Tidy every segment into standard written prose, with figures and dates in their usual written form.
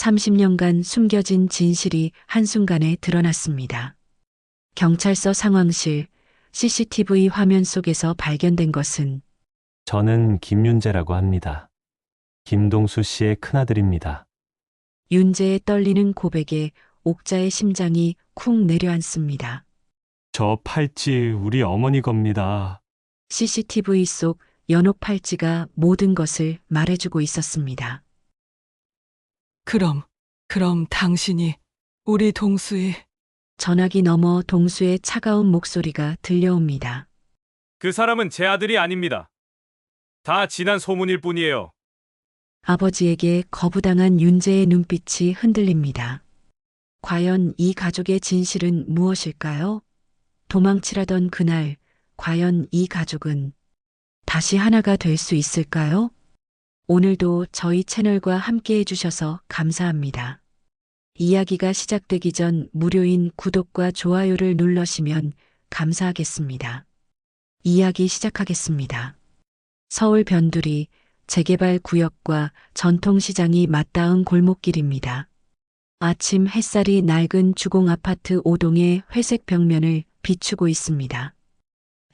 30년간 숨겨진 진실이 한순간에 드러났습니다. 경찰서 상황실 CCTV 화면 속에서 발견된 것은 저는 김윤재라고 합니다. 김동수 씨의 큰아들입니다. 윤재의 떨리는 고백에 옥자의 심장이 쿵 내려앉습니다. 저 팔찌 우리 어머니 겁니다. CCTV 속 연옥 팔찌가 모든 것을 말해주고 있었습니다. 그럼 당신이 우리 동수의 전화기 너머 동수의 차가운 목소리가 들려옵니다. 그 사람은 제 아들이 아닙니다. 다 지난 소문일 뿐이에요. 아버지에게 거부당한 윤재의 눈빛이 흔들립니다. 과연 이 가족의 진실은 무엇일까요? 도망치라던 그날, 과연 이 가족은 다시 하나가 될 수 있을까요? 오늘도 저희 채널과 함께 해주셔서 감사합니다. 이야기가 시작되기 전 무료인 구독과 좋아요를 눌러시면 감사하겠습니다. 이야기 시작하겠습니다. 서울 변두리 재개발 구역과 전통시장이 맞닿은 골목길입니다. 아침 햇살이 낡은 주공 아파트 5동의 회색 벽면을 비추고 있습니다.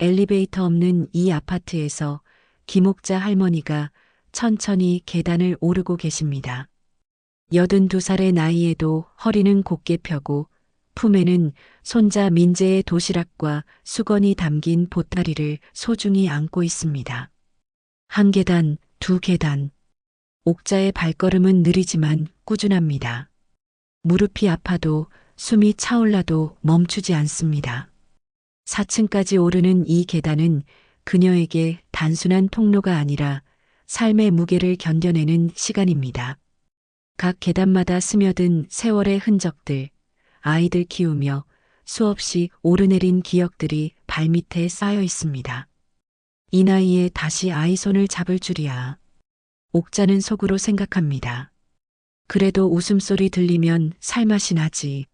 엘리베이터 없는 이 아파트에서 김옥자 할머니가 천천히 계단을 오르고 계십니다. 82살의 나이에도 허리는 곧게 펴고 품에는 손자 민재의 도시락과 수건이 담긴 보따리를 소중히 안고 있습니다. 한 계단, 두 계단. 옥자의 발걸음은 느리지만 꾸준합니다. 무릎이 아파도 숨이 차올라도 멈추지 않습니다. 4층까지 오르는 이 계단은 그녀에게 단순한 통로가 아니라 삶의 무게를 견뎌내는 시간입니다. 각 계단마다 스며든 세월의 흔적들, 아이들 키우며 수없이 오르내린 기억들이 발밑에 쌓여 있습니다. 이 나이에 다시 아이 손을 잡을 줄이야. 옥자는 속으로 생각합니다. 그래도 웃음소리 들리면 살맛이 나지.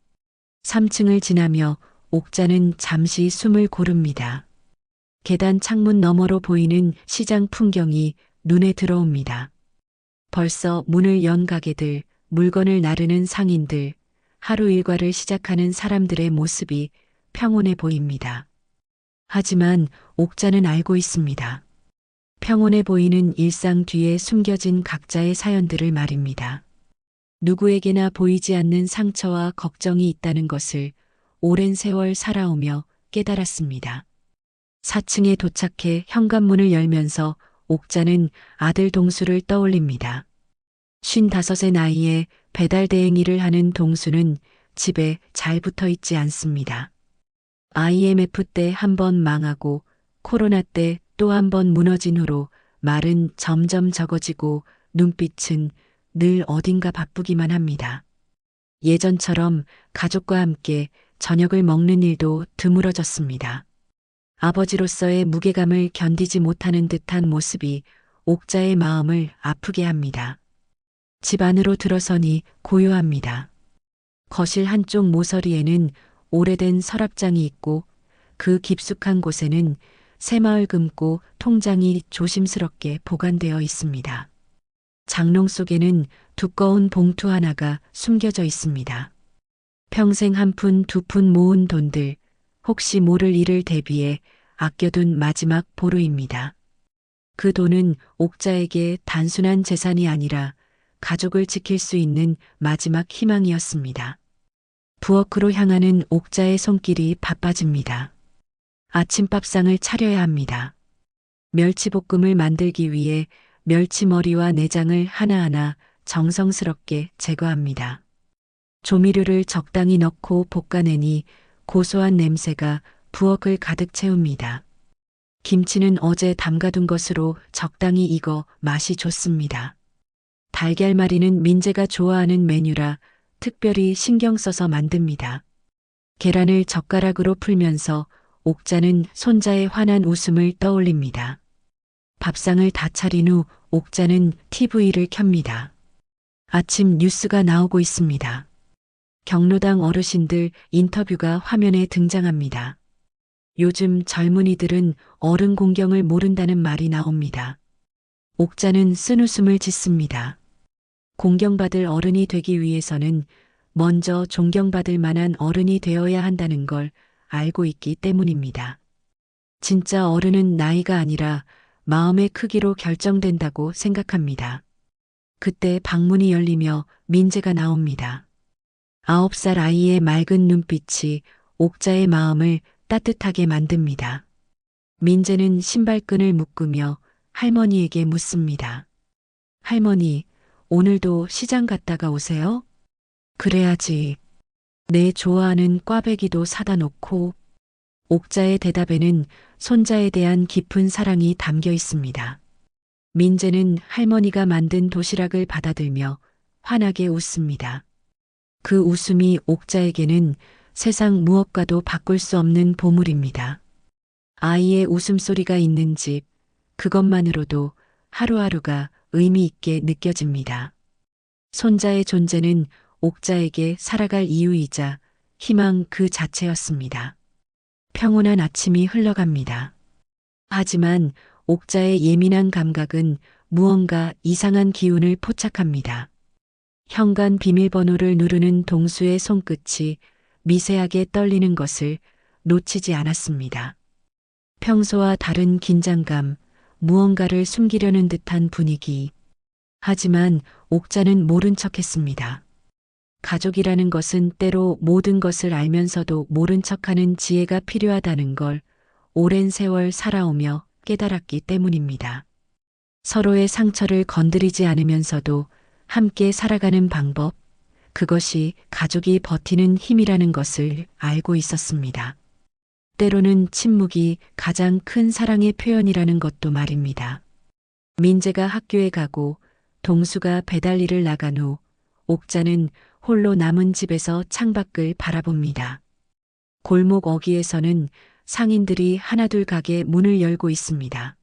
3층을 지나며 옥자는 잠시 숨을 고릅니다. 계단 창문 너머로 보이는 시장 풍경이 눈에 들어옵니다. 벌써 문을 연 가게들, 물건을 나르는 상인들, 하루 일과를 시작하는 사람들의 모습이 평온해 보입니다. 하지만 옥자는 알고 있습니다. 평온해 보이는 일상 뒤에 숨겨진 각자의 사연들을 말입니다. 누구에게나 보이지 않는 상처와 걱정이 있다는 것을 오랜 세월 살아오며 깨달았습니다. 4층에 도착해 현관문을 열면서 옥자는 아들 동수를 떠올립니다. 55의 나이에 배달 대행 일을 하는 동수는 집에 잘 붙어 있지 않습니다. IMF 때 한 번 망하고 코로나 때 또 한 번 무너진 후로 말은 점점 적어지고 눈빛은 늘 어딘가 바쁘기만 합니다. 예전처럼 가족과 함께 저녁을 먹는 일도 드물어졌습니다. 아버지로서의 무게감을 견디지 못하는 듯한 모습이 옥자의 마음을 아프게 합니다. 집 안으로 들어서니 고요합니다. 거실 한쪽 모서리에는 오래된 서랍장이 있고 그 깊숙한 곳에는 새마을 금고 통장이 조심스럽게 보관되어 있습니다. 장롱 속에는 두꺼운 봉투 하나가 숨겨져 있습니다. 평생 한 푼 두 푼 모은 돈들, 혹시 모를 일을 대비해 아껴둔 마지막 보루입니다. 그 돈은 옥자에게 단순한 재산이 아니라 가족을 지킬 수 있는 마지막 희망이었습니다. 부엌으로 향하는 옥자의 손길이 바빠집니다. 아침밥상을 차려야 합니다. 멸치볶음을 만들기 위해 멸치머리와 내장을 하나하나 정성스럽게 제거합니다. 조미료를 적당히 넣고 볶아내니 고소한 냄새가 부엌을 가득 채웁니다. 김치는 어제 담가둔 것으로 적당히 익어 맛이 좋습니다. 달걀말이는 민재가 좋아하는 메뉴라 특별히 신경 써서 만듭니다. 계란을 젓가락으로 풀면서 옥자는 손자의 환한 웃음을 떠올립니다. 밥상을 다 차린 후 옥자는 TV를 켭니다. 아침 뉴스가 나오고 있습니다. 경로당 어르신들 인터뷰가 화면에 등장합니다. 요즘 젊은이들은 어른 공경을 모른다는 말이 나옵니다. 옥자는 쓴웃음을 짓습니다. 공경받을 어른이 되기 위해서는 먼저 존경받을 만한 어른이 되어야 한다는 걸 알고 있기 때문입니다. 진짜 어른은 나이가 아니라 마음의 크기로 결정된다고 생각합니다. 그때 방문이 열리며 민재가 나옵니다. 9살 아이의 맑은 눈빛이 옥자의 마음을 따뜻하게 만듭니다. 민재는 신발끈을 묶으며 할머니에게 묻습니다. 할머니, 오늘도 시장 갔다가 오세요? 그래야지. 내 좋아하는 꽈배기도 사다 놓고. 옥자의 대답에는 손자에 대한 깊은 사랑이 담겨 있습니다. 민재는 할머니가 만든 도시락을 받아들며 환하게 웃습니다. 그 웃음이 옥자에게는 세상 무엇과도 바꿀 수 없는 보물입니다. 아이의 웃음소리가 있는 집, 그것만으로도 하루하루가 의미 있게 느껴집니다. 손자의 존재는 옥자에게 살아갈 이유이자 희망 그 자체였습니다. 평온한 아침이 흘러갑니다. 하지만 옥자의 예민한 감각은 무언가 이상한 기운을 포착합니다. 현관 비밀번호를 누르는 동수의 손끝이 미세하게 떨리는 것을 놓치지 않았습니다. 평소와 다른 긴장감, 무언가를 숨기려는 듯한 분위기. 하지만 옥자는 모른 척했습니다. 가족이라는 것은 때로 모든 것을 알면서도 모른 척하는 지혜가 필요하다는 걸 오랜 세월 살아오며 깨달았기 때문입니다. 서로의 상처를 건드리지 않으면서도 함께 살아가는 방법, 그것이 가족이 버티는 힘이라는 것을 알고 있었습니다. 때로는 침묵이 가장 큰 사랑의 표현이라는 것도 말입니다. 민재가 학교에 가고 동수가 배달 일을 나간 후 옥자는 홀로 남은 집에서 창밖을 바라봅니다. 골목 어귀에서는 상인들이 하나둘 가게 문을 열고 있습니다.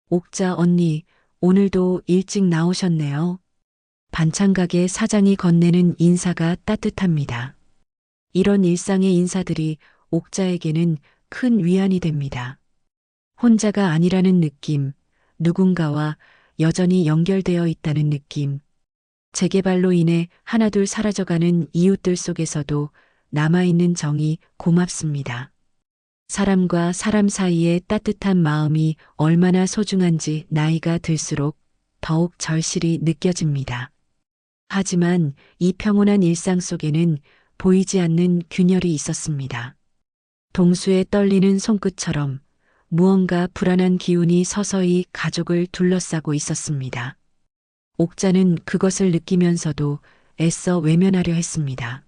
옥자 언니, 오늘도 일찍 나오셨네요. 반찬가게 사장이 건네는 인사가 따뜻합니다. 이런 일상의 인사들이 옥자에게는 큰 위안이 됩니다. 혼자가 아니라는 느낌, 누군가와 여전히 연결되어 있다는 느낌. 재개발로 인해 하나둘 사라져가는 이웃들 속에서도 남아있는 정이 고맙습니다. 사람과 사람 사이의 따뜻한 마음이 얼마나 소중한지 나이가 들수록 더욱 절실히 느껴집니다. 하지만 이 평온한 일상 속에는 보이지 않는 균열이 있었습니다. 동수의 떨리는 손끝처럼 무언가 불안한 기운이 서서히 가족을 둘러싸고 있었습니다. 옥자는 그것을 느끼면서도 애써 외면하려 했습니다.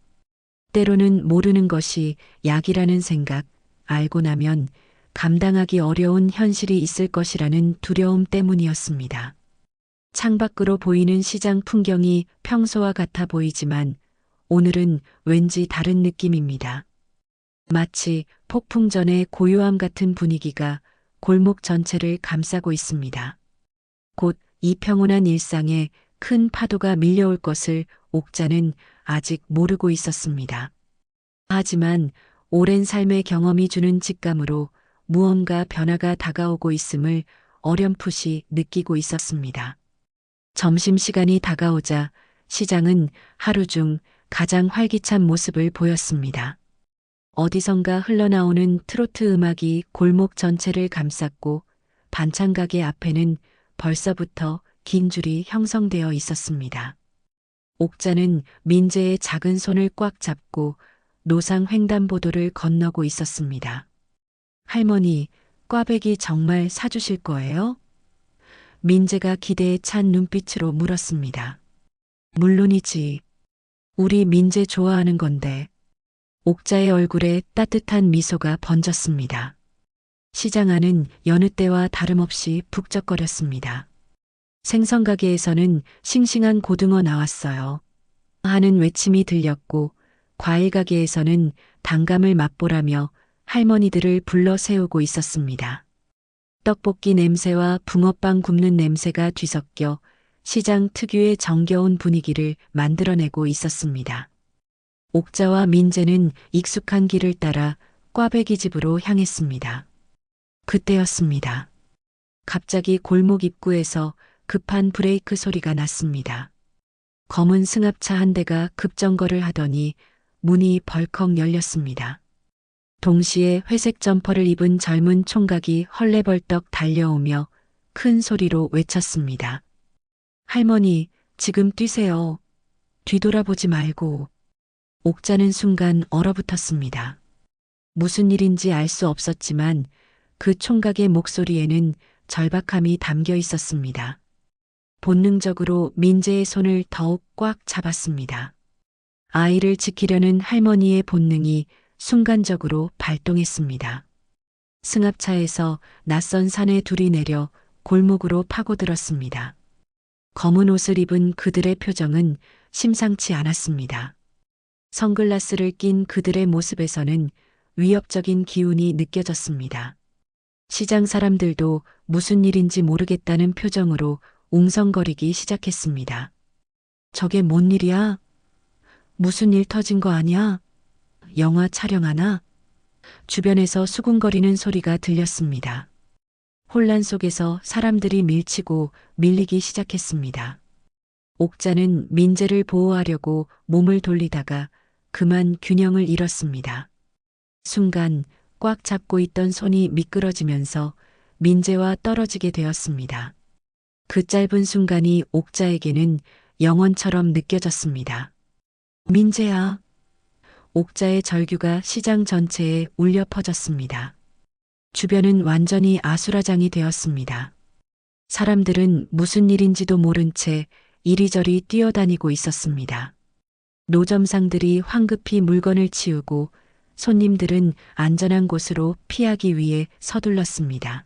때로는 모르는 것이 약이라는 생각, 알고 나면 감당하기 어려운 현실이 있을 것이라는 두려움 때문이었습니다. 창밖으로 보이는 시장 풍경이 평소와 같아 보이지만 오늘은 왠지 다른 느낌입니다. 마치 폭풍 전의 고요함 같은 분위기가 골목 전체를 감싸고 있습니다. 곧 이 평온한 일상에 큰 파도가 밀려올 것을 옥자는 아직 모르고 있었습니다. 하지만 오랜 삶의 경험이 주는 직감으로 무언가 변화가 다가오고 있음을 어렴풋이 느끼고 있었습니다. 점심시간이 다가오자 시장은 하루 중 가장 활기찬 모습을 보였습니다. 어디선가 흘러나오는 트로트 음악이 골목 전체를 감쌌고 반찬가게 앞에는 벌써부터 긴 줄이 형성되어 있었습니다. 옥자는 민재의 작은 손을 꽉 잡고 노상 횡단보도를 건너고 있었습니다. 할머니, 꽈배기 정말 사주실 거예요? 민재가 기대에 찬 눈빛으로 물었습니다. 물론이지. 우리 민재 좋아하는 건데. 옥자의 얼굴에 따뜻한 미소가 번졌습니다. 시장 안은 여느 때와 다름없이 북적거렸습니다. 생선가게에서는 싱싱한 고등어 나왔어요. 하는 외침이 들렸고 과일가게에서는 단감을 맛보라며 할머니들을 불러 세우고 있었습니다. 떡볶이 냄새와 붕어빵 굽는 냄새가 뒤섞여 시장 특유의 정겨운 분위기를 만들어내고 있었습니다. 옥자와 민재는 익숙한 길을 따라 꽈배기 집으로 향했습니다. 그때였습니다. 갑자기 골목 입구에서 급한 브레이크 소리가 났습니다. 검은 승합차 한 대가 급정거를 하더니 문이 벌컥 열렸습니다. 동시에 회색 점퍼를 입은 젊은 총각이 헐레벌떡 달려오며 큰 소리로 외쳤습니다. 할머니, 지금 뛰세요. 뒤돌아보지 말고. 옥자는 순간 얼어붙었습니다. 무슨 일인지 알 수 없었지만 그 총각의 목소리에는 절박함이 담겨 있었습니다. 본능적으로 민재의 손을 더욱 꽉 잡았습니다. 아이를 지키려는 할머니의 본능이 순간적으로 발동했습니다. 승합차에서 낯선 산에 둘이 내려 골목으로 파고들었습니다. 검은 옷을 입은 그들의 표정은 심상치 않았습니다. 선글라스를 낀 그들의 모습에서는 위협적인 기운이 느껴졌습니다. 시장 사람들도 무슨 일인지 모르겠다는 표정으로 웅성거리기 시작했습니다. 저게 뭔 일이야? 무슨 일 터진 거 아니야? 영화 촬영하나? 주변에서 수군거리는 소리가 들렸습니다. 혼란 속에서 사람들이 밀치고 밀리기 시작했습니다. 옥자는 민재를 보호하려고 몸을 돌리다가 그만 균형을 잃었습니다. 순간 꽉 잡고 있던 손이 미끄러지면서 민재와 떨어지게 되었습니다. 그 짧은 순간이 옥자에게는 영원처럼 느껴졌습니다. 민재야. 옥자의 절규가 시장 전체에 울려 퍼졌습니다. 주변은 완전히 아수라장이 되었습니다. 사람들은 무슨 일인지도 모른 채 이리저리 뛰어다니고 있었습니다. 노점상들이 황급히 물건을 치우고 손님들은 안전한 곳으로 피하기 위해 서둘렀습니다.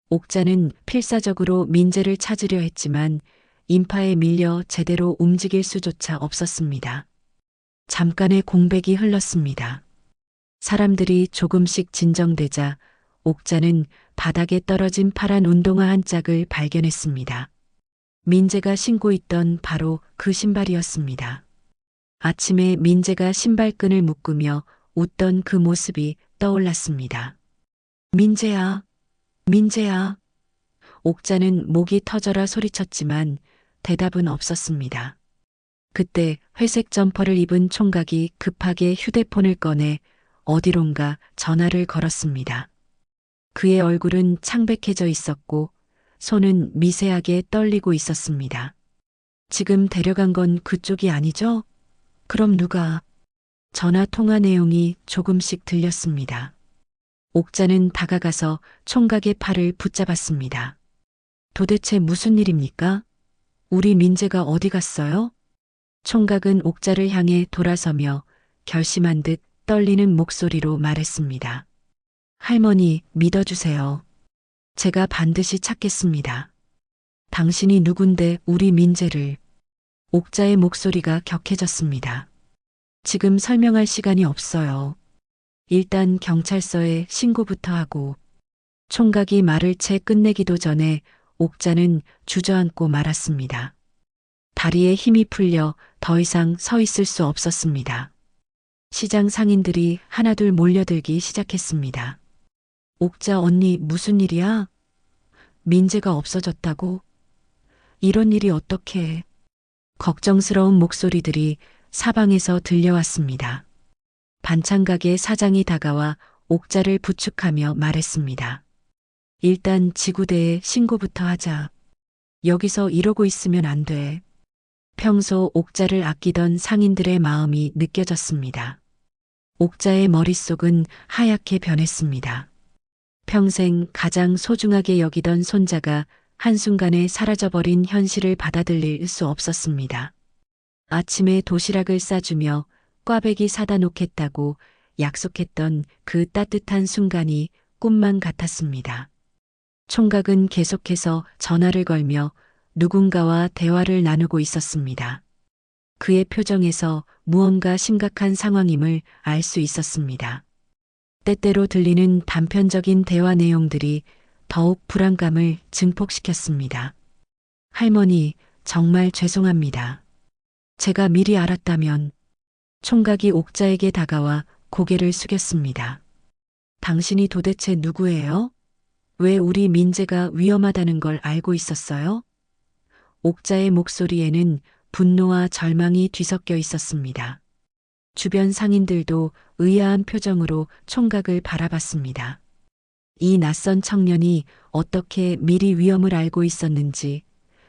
옥자는 필사적으로 민재를 찾으려 했지만 인파에 밀려 제대로 움직일 수조차 없었습니다. 잠깐의 공백이 흘렀습니다. 사람들이 조금씩 진정되자 옥자는 바닥에 떨어진 파란 운동화 한 짝을 발견했습니다. 민재가 신고 있던 바로 그 신발이었습니다. 아침에 민재가 신발끈을 묶으며 웃던 그 모습이 떠올랐습니다. 민재야, 민재야. 옥자는 목이 터져라 소리쳤지만 대답은 없었습니다. 그때 회색 점퍼를 입은 총각이 급하게 휴대폰을 꺼내 어디론가 전화를 걸었습니다. 그의 얼굴은 창백해져 있었고 손은 미세하게 떨리고 있었습니다. 지금 데려간 건 그쪽이 아니죠? 그럼 누가? 전화 통화 내용이 조금씩 들렸습니다. 옥자는 다가가서 총각의 팔을 붙잡았습니다. 도대체 무슨 일입니까? 우리 민재가 어디 갔어요? 총각은 옥자를 향해 돌아서며 결심한 듯 떨리는 목소리로 말했습니다. 할머니, 믿어주세요. 제가 반드시 찾겠습니다. 당신이 누군데 우리 민재를. 옥자의 목소리가 격해졌습니다. 지금 설명할 시간이 없어요. 일단 경찰서에 신고부터 하고. 총각이 말을 채 끝내기도 전에 옥자는 주저앉고 말았습니다. 다리에 힘이 풀려 더 이상 서 있을 수 없었습니다. 시장 상인들이 하나둘 몰려들기 시작했습니다. 옥자 언니 무슨 일이야? 민재가 없어졌다고? 이런 일이 어떻게 해? 걱정스러운 목소리들이 사방에서 들려왔습니다. 반찬가게 사장이 다가와 옥자를 부축하며 말했습니다. 일단 지구대에 신고부터 하자. 여기서 이러고 있으면 안 돼. 평소 옥자를 아끼던 상인들의 마음이 느껴졌습니다. 옥자의 머릿속은 하얗게 변했습니다. 평생 가장 소중하게 여기던 손자가 한순간에 사라져버린 현실을 받아들일 수 없었습니다. 아침에 도시락을 싸주며 꽈배기 사다 놓겠다고 약속했던 그 따뜻한 순간이 꿈만 같았습니다. 총각은 계속해서 전화를 걸며 누군가와 대화를 나누고 있었습니다. 그의 표정에서 무언가 심각한 상황임을 알 수 있었습니다. 때때로 들리는 단편적인 대화 내용들이 더욱 불안감을 증폭시켰습니다. 할머니, 정말 죄송합니다. 제가 미리 알았다면. 총각이 옥자에게 다가와 고개를 숙였습니다. 당신이 도대체 누구예요? 왜 우리 민재가 위험하다는 걸 알고 있었어요? 옥자의 목소리에는 분노와 절망이 뒤섞여 있었습니다. 주변 상인들도 의아한 표정으로 총각을 바라봤습니다. 이 낯선 청년이 어떻게 미리 위험을 알고 있었는지,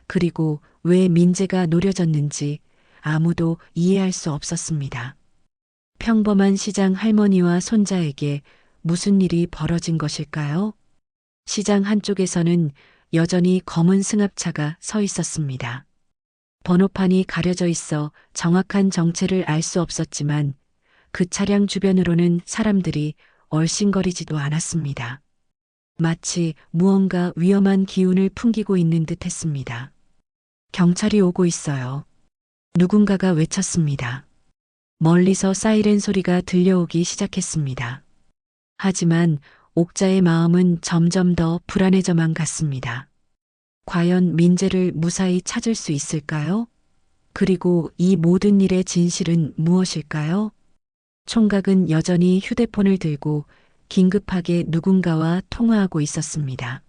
그리고 왜 민재가 노려졌는지 아무도 이해할 수 없었습니다. 평범한 시장 할머니와 손자에게 무슨 일이 벌어진 것일까요? 시장 한쪽에서는 여전히 검은 승합차가 서 있었습니다. 번호판이 가려져 있어 정확한 정체를 알 수 없었지만 그 차량 주변으로는 사람들이 얼씬거리지도 않았습니다. 마치 무언가 위험한 기운을 풍기고 있는 듯 했습니다. 경찰이 오고 있어요. 누군가가 외쳤습니다. 멀리서 사이렌 소리가 들려오기 시작했습니다. 하지만 옥자의 마음은 점점 더 불안해져만 갔습니다. 과연 민재를 무사히 찾을 수 있을까요? 그리고 이 모든 일의 진실은 무엇일까요? 총각은 여전히 휴대폰을 들고 긴급하게 누군가와 통화하고 있었습니다.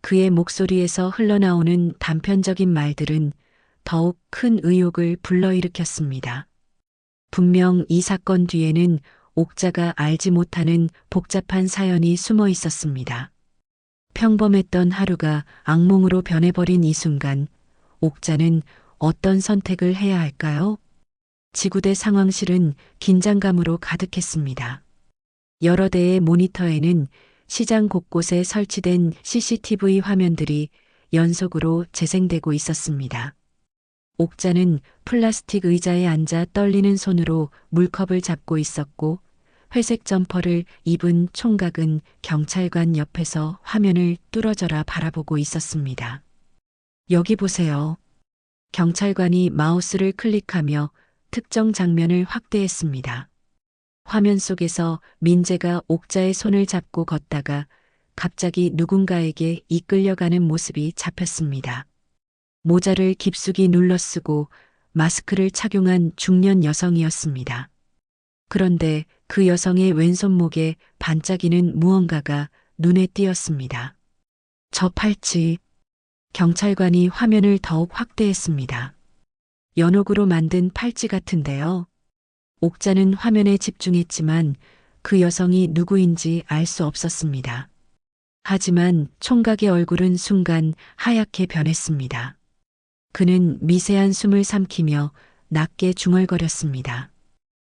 그의 목소리에서 흘러나오는 단편적인 말들은 더욱 큰 의혹을 불러일으켰습니다. 분명 이 사건 뒤에는 옥자가 알지 못하는 복잡한 사연이 숨어 있었습니다. 평범했던 하루가 악몽으로 변해버린 이 순간, 옥자는 어떤 선택을 해야 할까요? 지구대 상황실은 긴장감으로 가득했습니다. 여러 대의 모니터에는 시장 곳곳에 설치된 CCTV 화면들이 연속으로 재생되고 있었습니다. 옥자는 플라스틱 의자에 앉아 떨리는 손으로 물컵을 잡고 있었고 회색 점퍼를 입은 총각은 경찰관 옆에서 화면을 뚫어져라 바라보고 있었습니다. 여기 보세요. 경찰관이 마우스를 클릭하며 특정 장면을 확대했습니다. 화면 속에서 민재가 옥자의 손을 잡고 걷다가 갑자기 누군가에게 이끌려가는 모습이 잡혔습니다. 모자를 깊숙이 눌러 쓰고 마스크를 착용한 중년 여성이었습니다. 그런데 그 여성의 왼손목에 반짝이는 무언가가 눈에 띄었습니다. 저 팔찌. 경찰관이 화면을 더욱 확대했습니다. 연옥으로 만든 팔찌 같은데요. 옥자는 화면에 집중했지만 그 여성이 누구인지 알 수 없었습니다. 하지만 총각의 얼굴은 순간 하얗게 변했습니다. 그는 미세한 숨을 삼키며 낮게 중얼거렸습니다.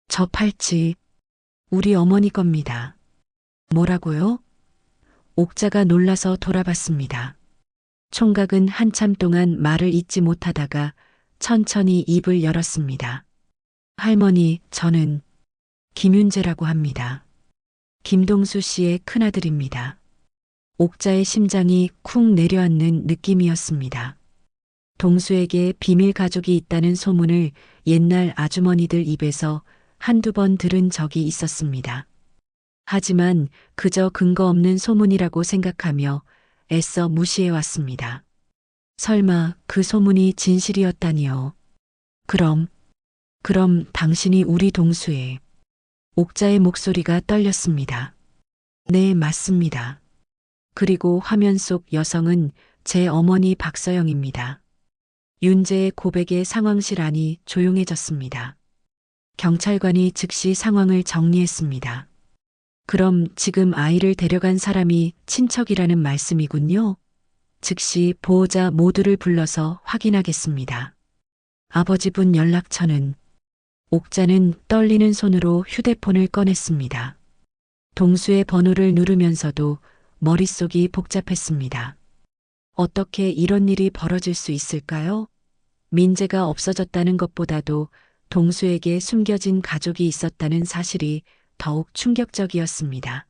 저 팔찌, 우리 어머니 겁니다. 뭐라고요? 옥자가 놀라서 돌아봤습니다. 총각은 한참 동안 말을 잇지 못하다가 천천히 입을 열었습니다. 할머니, 저는 김윤재라고 합니다. 김동수 씨의 큰아들입니다. 옥자의 심장이 쿵 내려앉는 느낌이었습니다. 동수에게 비밀 가족이 있다는 소문을 옛날 아주머니들 입에서 한두 번 들은 적이 있었습니다. 하지만 그저 근거 없는 소문이라고 생각하며 애써 무시해왔습니다. 설마 그 소문이 진실이었다니요. 그럼 당신이 우리 동수의. 옥자의 목소리가 떨렸습니다. 네, 맞습니다. 그리고 화면 속 여성은 제 어머니 박서영입니다. 윤재의 고백에 상황실 안이 조용해졌습니다. 경찰관이 즉시 상황을 정리했습니다. 그럼 지금 아이를 데려간 사람이 친척이라는 말씀이군요. 즉시 보호자 모두를 불러서 확인하겠습니다. 아버지분 연락처는? 옥자는 떨리는 손으로 휴대폰을 꺼냈습니다. 동수의 번호를 누르면서도 머릿속이 복잡했습니다. 어떻게 이런 일이 벌어질 수 있을까요? 민재가 없어졌다는 것보다도 동수에게 숨겨진 가족이 있었다는 사실이 더욱 충격적이었습니다.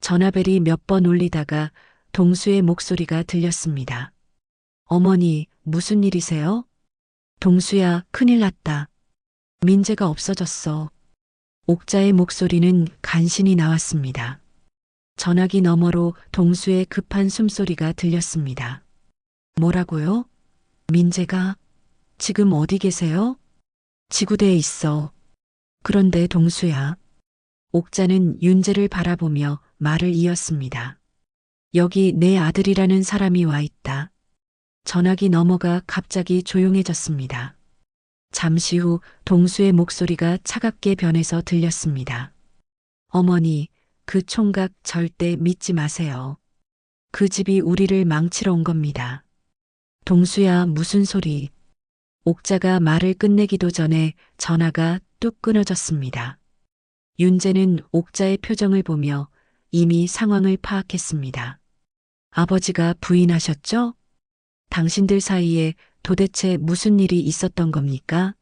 전화벨이 몇 번 울리다가 동수의 목소리가 들렸습니다. 어머니, 무슨 일이세요? 동수야, 큰일 났다. 민재가 없어졌어. 옥자의 목소리는 간신히 나왔습니다. 전화기 너머로 동수의 급한 숨소리가 들렸습니다. 뭐라고요? 민재가? 지금 어디 계세요? 지구대에 있어. 그런데 동수야. 옥자는 윤재를 바라보며 말을 이었습니다. 여기 내 아들이라는 사람이 와 있다. 전화기 너머가 갑자기 조용해졌습니다. 잠시 후 동수의 목소리가 차갑게 변해서 들렸습니다. 어머니, 그 총각 절대 믿지 마세요. 그 집이 우리를 망치러 온 겁니다. 동수야, 무슨 소리? 옥자가 말을 끝내기도 전에 전화가 뚝 끊어졌습니다. 윤재는 옥자의 표정을 보며 이미 상황을 파악했습니다. 아버지가 부인하셨죠? 당신들 사이에 도대체 무슨 일이 있었던 겁니까?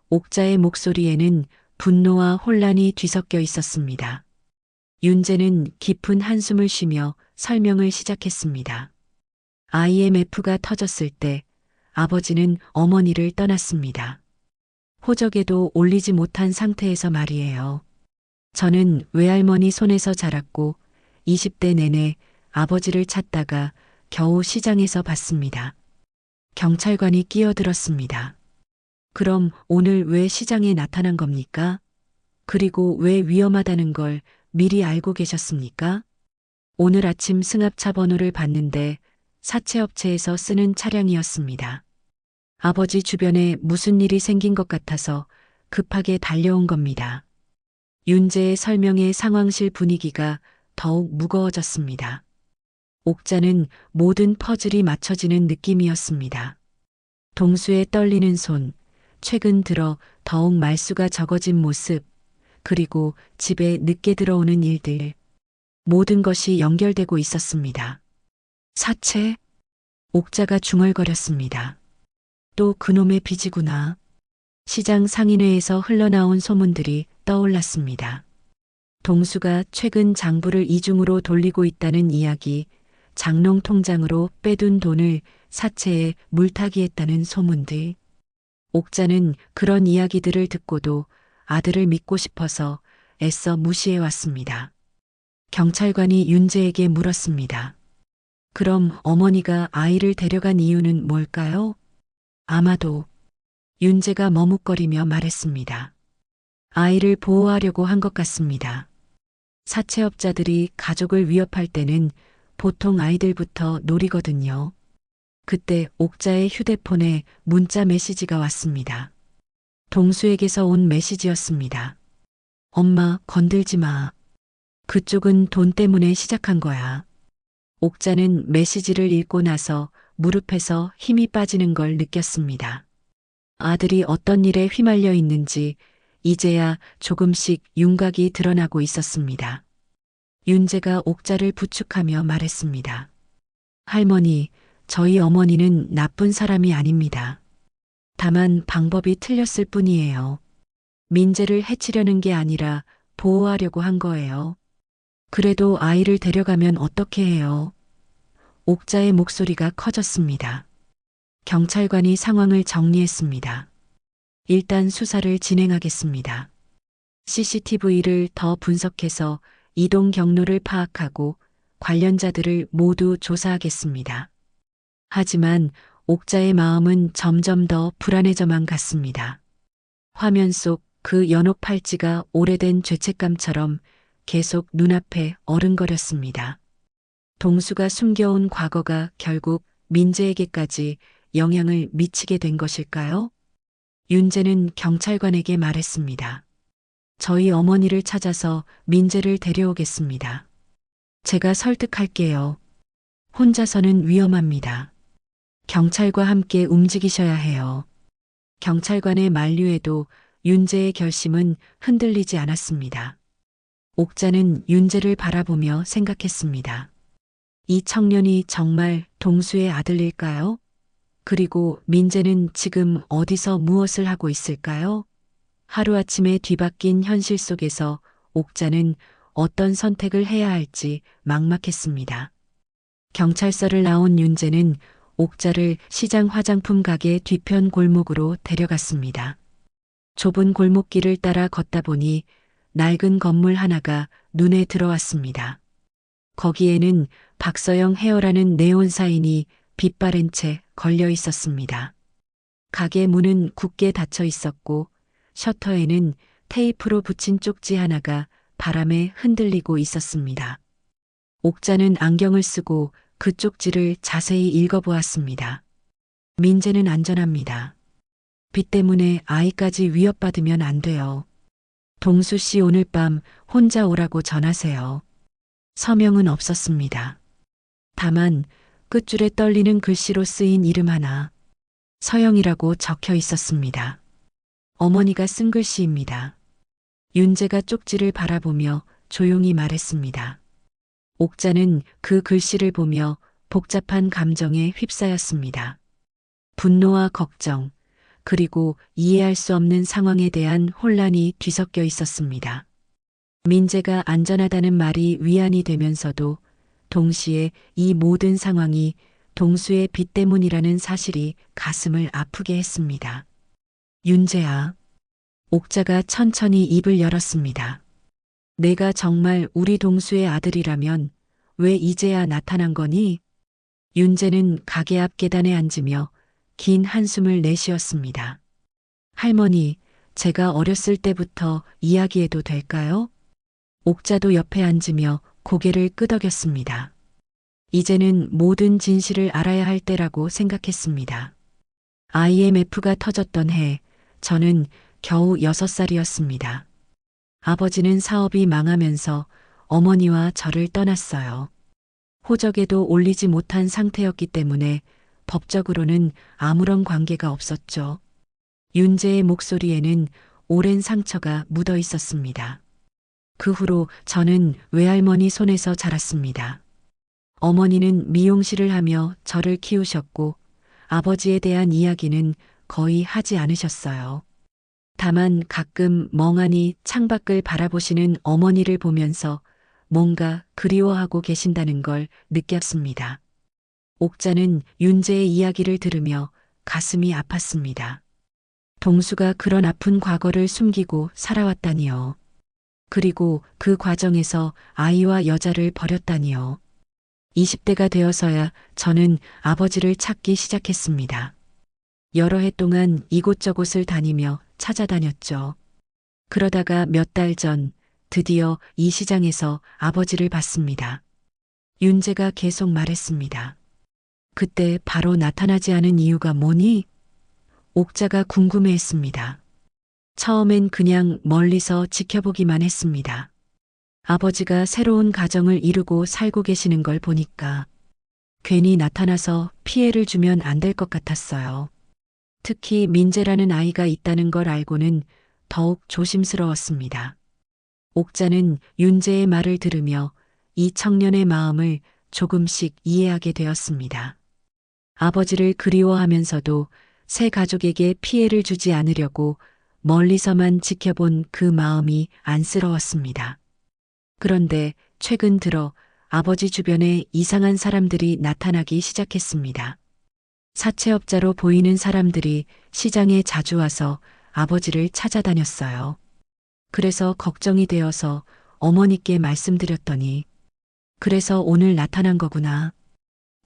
옥자의 목소리에는 분노와 혼란이 뒤섞여 있었습니다. 윤재는 깊은 한숨을 쉬며 설명을 시작했습니다. IMF가 터졌을 때 아버지는 어머니를 떠났습니다. 호적에도 올리지 못한 상태에서 말이에요. 저는 외할머니 손에서 자랐고 20대 내내 아버지를 찾다가 겨우 시장에서 봤습니다. 경찰관이 끼어들었습니다. 그럼 오늘 왜 시장에 나타난 겁니까? 그리고 왜 위험하다는 걸 미리 알고 계셨습니까? 오늘 아침 승합차 번호를 봤는데 사채업체에서 쓰는 차량이었습니다. 아버지 주변에 무슨 일이 생긴 것 같아서 급하게 달려온 겁니다. 윤재의 설명에 상황실 분위기가 더욱 무거워졌습니다. 옥자는 모든 퍼즐이 맞춰지는 느낌이었습니다. 동수의 떨리는 손, 최근 들어 더욱 말수가 적어진 모습, 그리고 집에 늦게 들어오는 일들, 모든 것이 연결되고 있었습니다. 사채? 옥자가 중얼거렸습니다. 또 그놈의 빚이구나. 시장 상인회에서 흘러나온 소문들이 떠올랐습니다. 동수가 최근 장부를 이중으로 돌리고 있다는 이야기, 장롱 통장으로 빼둔 돈을 사채에 물타기했다는 소문들. 옥자는 그런 이야기들을 듣고도 아들을 믿고 싶어서 애써 무시해왔습니다. 경찰관이 윤재에게 물었습니다. 그럼 어머니가 아이를 데려간 이유는 뭘까요? 아마도 윤재가 머뭇거리며 말했습니다. 아이를 보호하려고 한 것 같습니다. 사채업자들이 가족을 위협할 때는 보통 아이들부터 노리거든요. 그때 옥자의 휴대폰에 문자 메시지가 왔습니다. 동수에게서 온 메시지였습니다. 엄마, 건들지 마. 그쪽은 돈 때문에 시작한 거야. 옥자는 메시지를 읽고 나서 무릎에서 힘이 빠지는 걸 느꼈습니다. 아들이 어떤 일에 휘말려 있는지 이제야 조금씩 윤곽이 드러나고 있었습니다. 윤재가 옥자를 부축하며 말했습니다. 할머니, 저희 어머니는 나쁜 사람이 아닙니다. 다만 방법이 틀렸을 뿐이에요. 민재를 해치려는 게 아니라 보호하려고 한 거예요. 그래도 아이를 데려가면 어떻게 해요? 옥자의 목소리가 커졌습니다. 경찰관이 상황을 정리했습니다. 일단 수사를 진행하겠습니다. CCTV를 더 분석해서 이동 경로를 파악하고 관련자들을 모두 조사하겠습니다. 하지만 옥자의 마음은 점점 더 불안해져만 갔습니다. 화면 속 그 연옥 팔찌가 오래된 죄책감처럼 계속 눈앞에 어른거렸습니다. 동수가 숨겨온 과거가 결국 민재에게까지 영향을 미치게 된 것일까요? 윤재는 경찰관에게 말했습니다. 저희 어머니를 찾아서 민재를 데려오겠습니다. 제가 설득할게요. 혼자서는 위험합니다. 경찰과 함께 움직이셔야 해요. 경찰관의 만류에도 윤재의 결심은 흔들리지 않았습니다. 옥자는 윤재를 바라보며 생각했습니다. 이 청년이 정말 동수의 아들일까요? 그리고 민재는 지금 어디서 무엇을 하고 있을까요? 하루아침에 뒤바뀐 현실 속에서 옥자는 어떤 선택을 해야 할지 막막했습니다. 경찰서를 나온 윤재는 옥자를 시장 화장품 가게 뒤편 골목으로 데려갔습니다. 좁은 골목길을 따라 걷다 보니 낡은 건물 하나가 눈에 들어왔습니다. 거기에는 박서영 헤어라는 네온 사인이 빛바랜 채 걸려 있었습니다. 가게 문은 굳게 닫혀 있었고 셔터에는 테이프로 붙인 쪽지 하나가 바람에 흔들리고 있었습니다. 옥자는 안경을 쓰고 그 쪽지를 자세히 읽어보았습니다. 민재는 안전합니다. 빚 때문에 아이까지 위협받으면 안 돼요. 동수 씨 오늘 밤 혼자 오라고 전하세요. 서명은 없었습니다. 다만 끝줄에 떨리는 글씨로 쓰인 이름 하나, 서영이라고 적혀 있었습니다. 어머니가 쓴 글씨입니다. 윤재가 쪽지를 바라보며 조용히 말했습니다. 옥자는 그 글씨를 보며 복잡한 감정에 휩싸였습니다. 분노와 걱정, 그리고 이해할 수 없는 상황에 대한 혼란이 뒤섞여 있었습니다. 민재가 안전하다는 말이 위안이 되면서도 동시에 이 모든 상황이 동수의 빚 때문이라는 사실이 가슴을 아프게 했습니다. 윤재야. 옥자가 천천히 입을 열었습니다. 내가 정말 우리 동수의 아들이라면 왜 이제야 나타난 거니? 윤재는 가게 앞 계단에 앉으며 긴 한숨을 내쉬었습니다. 할머니, 제가 어렸을 때부터 이야기해도 될까요? 옥자도 옆에 앉으며 고개를 끄덕였습니다. 이제는 모든 진실을 알아야 할 때라고 생각했습니다. IMF가 터졌던 해, 저는 겨우 6살이었습니다. 아버지는 사업이 망하면서 어머니와 저를 떠났어요. 호적에도 올리지 못한 상태였기 때문에 법적으로는 아무런 관계가 없었죠. 윤재의 목소리에는 오랜 상처가 묻어 있었습니다. 그 후로 저는 외할머니 손에서 자랐습니다. 어머니는 미용실을 하며 저를 키우셨고 아버지에 대한 이야기는 거의 하지 않으셨어요. 다만 가끔 멍하니 창밖을 바라보시는 어머니를 보면서 뭔가 그리워하고 계신다는 걸 느꼈습니다. 옥자는 윤재의 이야기를 들으며 가슴이 아팠습니다. 동수가 그런 아픈 과거를 숨기고 살아왔다니요. 그리고 그 과정에서 아이와 여자를 버렸다니요. 20대가 되어서야 저는 아버지를 찾기 시작했습니다. 여러 해 동안 이곳저곳을 다니며 찾아다녔죠. 그러다가 몇 달 전 드디어 이 시장에서 아버지를 봤습니다. 윤재가 계속 말했습니다. 그때 바로 나타나지 않은 이유가 뭐니? 옥자가 궁금해했습니다. 처음엔 그냥 멀리서 지켜보기만 했습니다. 아버지가 새로운 가정을 이루고 살고 계시는 걸 보니까 괜히 나타나서 피해를 주면 안 될 것 같았어요. 특히 민재라는 아이가 있다는 걸 알고는 더욱 조심스러웠습니다. 옥자는 윤재의 말을 들으며 이 청년의 마음을 조금씩 이해하게 되었습니다. 아버지를 그리워하면서도 새 가족에게 피해를 주지 않으려고 멀리서만 지켜본 그 마음이 안쓰러웠습니다. 그런데 최근 들어 아버지 주변에 이상한 사람들이 나타나기 시작했습니다. 사채업자로 보이는 사람들이 시장에 자주 와서 아버지를 찾아다녔어요. 그래서 걱정이 되어서 어머니께 말씀드렸더니 그래서 오늘 나타난 거구나.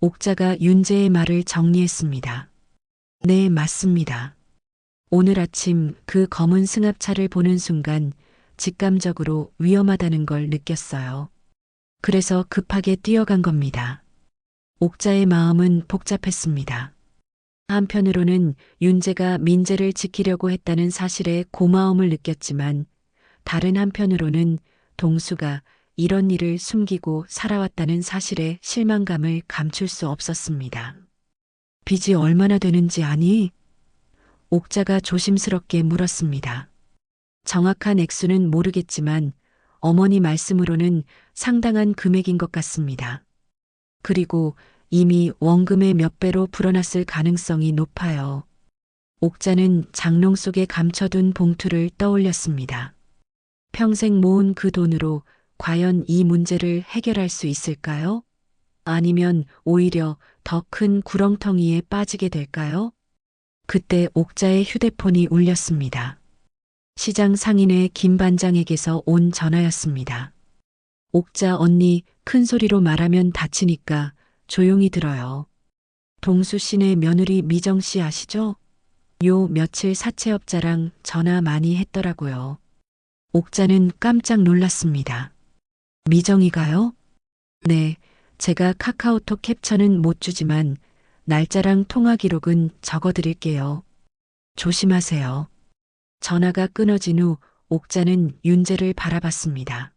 옥자가 윤재의 말을 정리했습니다. 네, 맞습니다. 오늘 아침 그 검은 승합차를 보는 순간 직감적으로 위험하다는 걸 느꼈어요. 그래서 급하게 뛰어간 겁니다. 옥자의 마음은 복잡했습니다. 한편으로는 윤재가 민재를 지키려고 했다는 사실에 고마움을 느꼈지만 다른 한편으로는 동수가 이런 일을 숨기고 살아왔다는 사실에 실망감을 감출 수 없었습니다. 빚이 얼마나 되는지 아니? 옥자가 조심스럽게 물었습니다. 정확한 액수는 모르겠지만 어머니 말씀으로는 상당한 금액인 것 같습니다. 그리고 이미 원금의 몇 배로 불어났을 가능성이 높아요. 옥자는 장롱 속에 감춰둔 봉투를 떠올렸습니다. 평생 모은 그 돈으로 과연 이 문제를 해결할 수 있을까요? 아니면 오히려 더 큰 구렁텅이에 빠지게 될까요? 그때 옥자의 휴대폰이 울렸습니다. 시장 상인의 김 반장에게서 온 전화였습니다. 옥자 언니, 큰 소리로 말하면 다치니까 조용히 들어요. 동수 씨네 며느리 미정 씨 아시죠? 요 며칠 사채업자랑 전화 많이 했더라고요. 옥자는 깜짝 놀랐습니다. 미정이가요? 네, 제가 카카오톡 캡처는 못 주지만 날짜랑 통화 기록은 적어드릴게요. 조심하세요. 전화가 끊어진 후 옥자는 윤재를 바라봤습니다.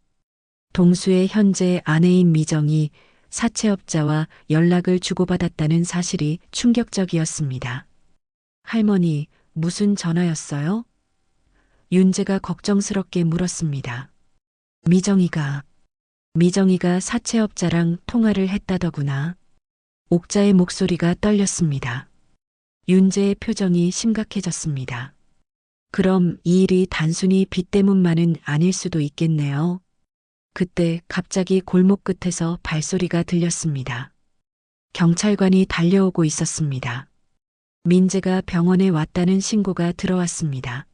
동수의 현재 아내인 미정이 사채업자와 연락을 주고받았다는 사실이 충격적이었습니다. 할머니, 무슨 전화였어요? 윤재가 걱정스럽게 물었습니다. 미정이가 사채업자랑 통화를 했다더구나. 옥자의 목소리가 떨렸습니다. 윤재의 표정이 심각해졌습니다. 그럼 이 일이 단순히 빚 때문만은 아닐 수도 있겠네요. 그때 갑자기 골목 끝에서 발소리가 들렸습니다. 경찰관이 달려오고 있었습니다. 민재가 병원에 왔다는 신고가 들어왔습니다.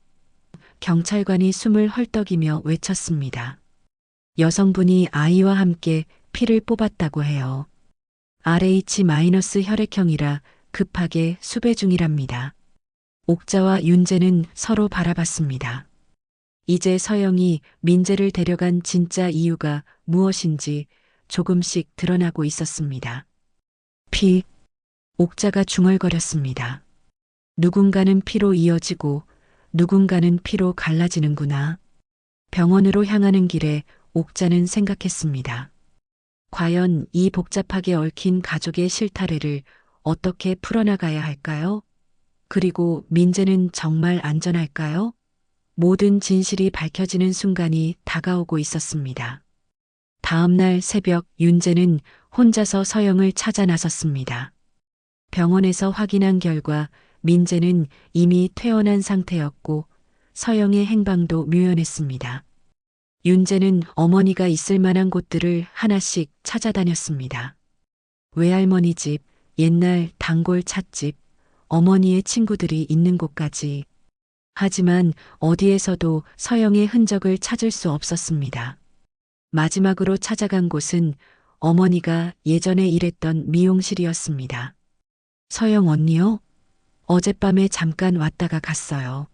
경찰관이 숨을 헐떡이며 외쳤습니다. 여성분이 아이와 함께 피를 뽑았다고 해요. RH- 혈액형이라 급하게 수배 중이랍니다. 옥자와 윤재는 서로 바라봤습니다. 이제 서영이 민재를 데려간 진짜 이유가 무엇인지 조금씩 드러나고 있었습니다. 옥자가 중얼거렸습니다. 누군가는 피로 이어지고 누군가는 피로 갈라지는구나. 병원으로 향하는 길에 옥자는 생각했습니다. 과연 이 복잡하게 얽힌 가족의 실타래를 어떻게 풀어나가야 할까요? 그리고 민재는 정말 안전할까요? 모든 진실이 밝혀지는 순간이 다가오고 있었습니다. 다음 날 새벽 윤재는 혼자서 서영을 찾아 나섰습니다. 병원에서 확인한 결과 민재는 이미 퇴원한 상태였고 서영의 행방도 묘연했습니다. 윤재는 어머니가 있을 만한 곳들을 하나씩 찾아다녔습니다. 외할머니 집, 옛날 단골 찻집, 어머니의 친구들이 있는 곳까지. 하지만 어디에서도 서영의 흔적을 찾을 수 없었습니다. 마지막으로 찾아간 곳은 어머니가 예전에 일했던 미용실이었습니다. 서영 언니요? 어젯밤에 잠깐 왔다가 갔어요.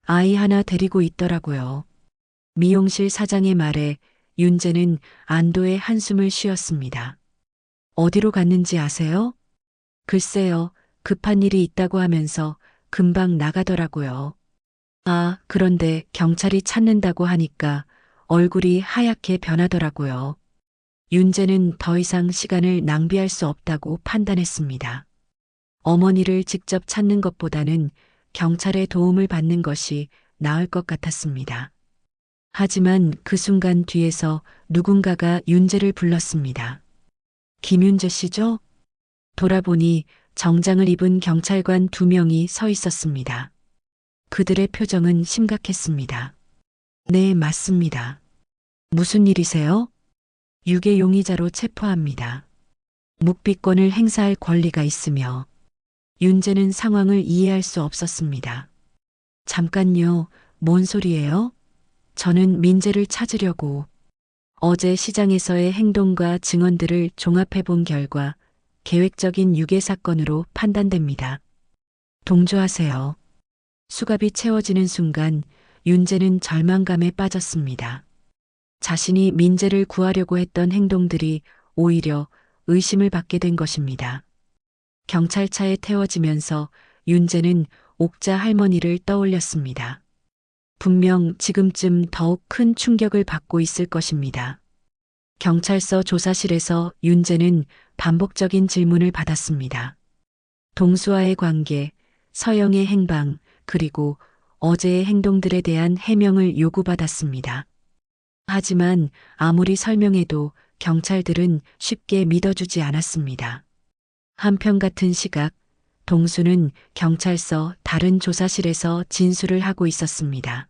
아이 하나 데리고 있더라고요. 미용실 사장의 말에 윤재는 안도의 한숨을 쉬었습니다. 어디로 갔는지 아세요? 글쎄요, 급한 일이 있다고 하면서 금방 나가더라고요. 아, 그런데 경찰이 찾는다고 하니까 얼굴이 하얗게 변하더라고요. 윤재는 더 이상 시간을 낭비할 수 없다고 판단했습니다. 어머니를 직접 찾는 것보다는 경찰의 도움을 받는 것이 나을 것 같았습니다. 하지만 그 순간 뒤에서 누군가가 윤재를 불렀습니다. 김윤재 씨죠? 돌아보니 정장을 입은 경찰관 2명이 서 있었습니다. 그들의 표정은 심각했습니다. 네, 맞습니다. 무슨 일이세요? 유괴 용의자로 체포합니다. 묵비권을 행사할 권리가 있으며 윤재는 상황을 이해할 수 없었습니다. 잠깐요, 뭔 소리예요? 저는 민재를 찾으려고 어제 시장에서의 행동과 증언들을 종합해 본 결과 계획적인 유괴 사건으로 판단됩니다. 동조하세요. 수갑이 채워지는 순간 윤재는 절망감에 빠졌습니다. 자신이 민재를 구하려고 했던 행동들이 오히려 의심을 받게 된 것입니다. 경찰차에 태워지면서 윤재는 옥자 할머니를 떠올렸습니다. 분명 지금쯤 더욱 큰 충격을 받고 있을 것입니다. 경찰서 조사실에서 윤재는 반복적인 질문을 받았습니다. 동수와의 관계, 서영의 행방, 그리고 어제의 행동들에 대한 해명을 요구받았습니다. 하지만 아무리 설명해도 경찰들은 쉽게 믿어주지 않았습니다. 한편 같은 시각, 동수는 경찰서 다른 조사실에서 진술을 하고 있었습니다.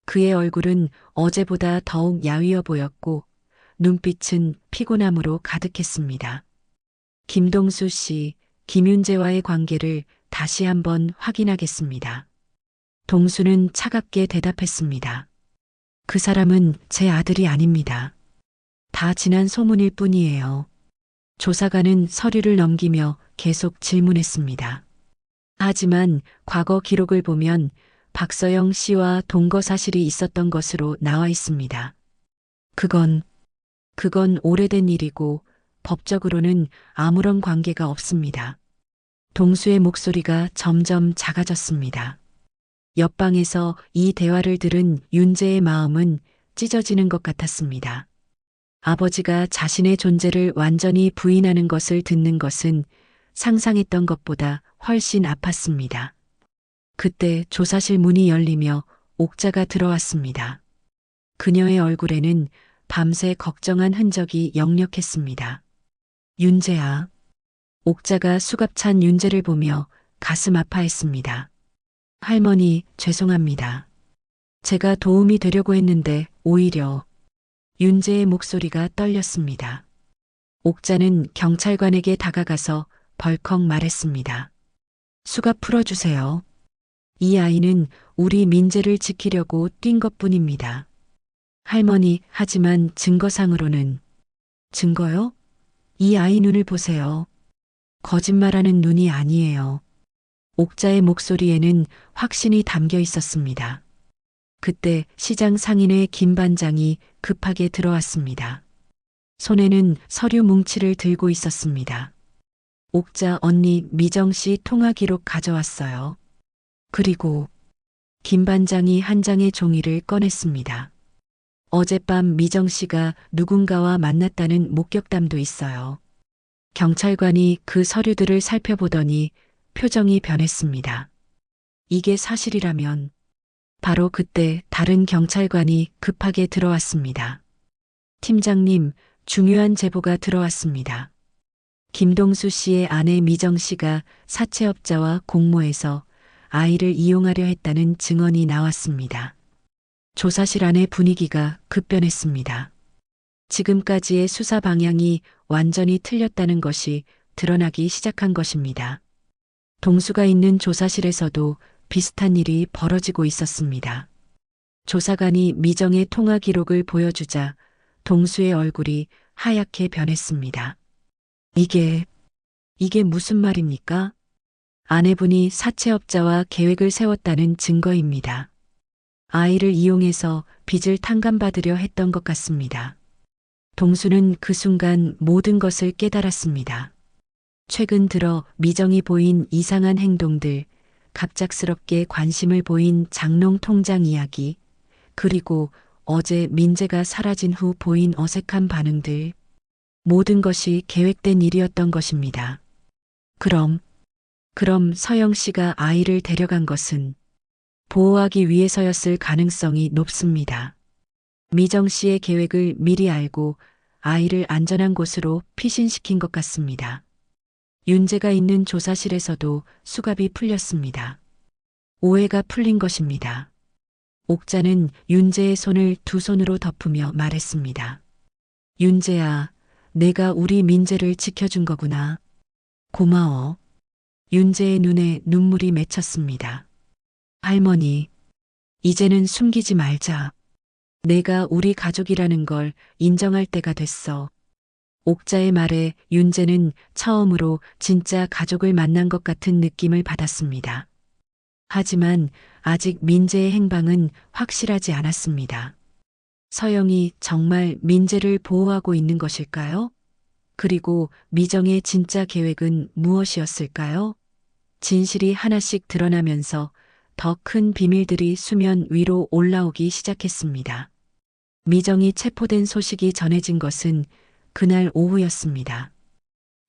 그의 얼굴은 어제보다 더욱 야위어 보였고 눈빛은 피곤함으로 가득했습니다. 김동수 씨, 김윤재와의 관계를 다시 한번 확인하겠습니다. 동수는 차갑게 대답했습니다. 그 사람은 제 아들이 아닙니다. 다 지난 소문일 뿐이에요. 조사관은 서류를 넘기며 계속 질문했습니다. 하지만 과거 기록을 보면 박서영 씨와 동거 사실이 있었던 것으로 나와 있습니다. 그건 오래된 일이고 법적으로는 아무런 관계가 없습니다. 동수의 목소리가 점점 작아졌습니다. 옆방에서 이 대화를 들은 윤재의 마음은 찢어지는 것 같았습니다. 아버지가 자신의 존재를 완전히 부인하는 것을 듣는 것은 상상했던 것보다 훨씬 아팠습니다. 그때 조사실 문이 열리며 옥자가 들어왔습니다. 그녀의 얼굴에는 밤새 걱정한 흔적이 역력했습니다. 윤재야. 옥자가 수갑찬 윤재를 보며 가슴 아파했습니다. 할머니, 죄송합니다. 제가 도움이 되려고 했는데 오히려. 윤재의 목소리가 떨렸습니다. 옥자는 경찰관에게 다가가서 벌컥 말했습니다. 수갑 풀어주세요. 이 아이는 우리 민재를 지키려고 뛴 것뿐입니다. 할머니, 하지만 증거상으로는. 증거요? 이 아이 눈을 보세요. 거짓말하는 눈이 아니에요. 옥자의 목소리에는 확신이 담겨 있었습니다. 그때 시장 상인의 김 반장이 급하게 들어왔습니다. 손에는 서류 뭉치를 들고 있었습니다. 옥자 언니 미정 씨 통화 기록 가져왔어요. 그리고 김 반장이 한 장의 종이를 꺼냈습니다. 어젯밤 미정 씨가 누군가와 만났다는 목격담도 있어요. 경찰관이 그 서류들을 살펴보더니 표정이 변했습니다. 이게 사실이라면. 바로 그때 다른 경찰관이 급하게 들어왔습니다. 팀장님, 중요한 제보가 들어왔습니다. 김동수 씨의 아내 미정 씨가 사채업자와 공모해서 아이를 이용하려 했다는 증언이 나왔습니다. 조사실 안의 분위기가 급변했습니다. 지금까지의 수사 방향이 완전히 틀렸다는 것이 드러나기 시작한 것입니다. 동수가 있는 조사실에서도 비슷한 일이 벌어지고 있었습니다. 조사관이 미정의 통화 기록을 보여주자 동수의 얼굴이 하얗게 변했습니다. 이게 무슨 말입니까? 아내분이 사채업자와 계획을 세웠다는 증거입니다. 아이를 이용해서 빚을 탕감받으려 했던 것 같습니다. 동수는 그 순간 모든 것을 깨달았습니다. 최근 들어 미정이 보인 이상한 행동들, 갑작스럽게 관심을 보인 장롱 통장 이야기, 그리고 어제 민재가 사라진 후 보인 어색한 반응들, 모든 것이 계획된 일이었던 것입니다. 그럼 서영 씨가 아이를 데려간 것은 보호하기 위해서였을 가능성이 높습니다. 미정 씨의 계획을 미리 알고 아이를 안전한 곳으로 피신시킨 것 같습니다. 윤재가 있는 조사실에서도 수갑이 풀렸습니다. 오해가 풀린 것입니다. 옥자는 윤재의 손을 두 손으로 덮으며 말했습니다. 윤재야, 내가 우리 민재를 지켜준 거구나. 고마워. 윤재의 눈에 눈물이 맺혔습니다. 할머니, 이제는 숨기지 말자. 내가 우리 가족이라는 걸 인정할 때가 됐어. 옥자의 말에 윤재는 처음으로 진짜 가족을 만난 것 같은 느낌을 받았습니다. 하지만 아직 민재의 행방은 확실하지 않았습니다. 서영이 정말 민재를 보호하고 있는 것일까요? 그리고 미정의 진짜 계획은 무엇이었을까요? 진실이 하나씩 드러나면서 더 큰 비밀들이 수면 위로 올라오기 시작했습니다. 미정이 체포된 소식이 전해진 것은 그날 오후였습니다.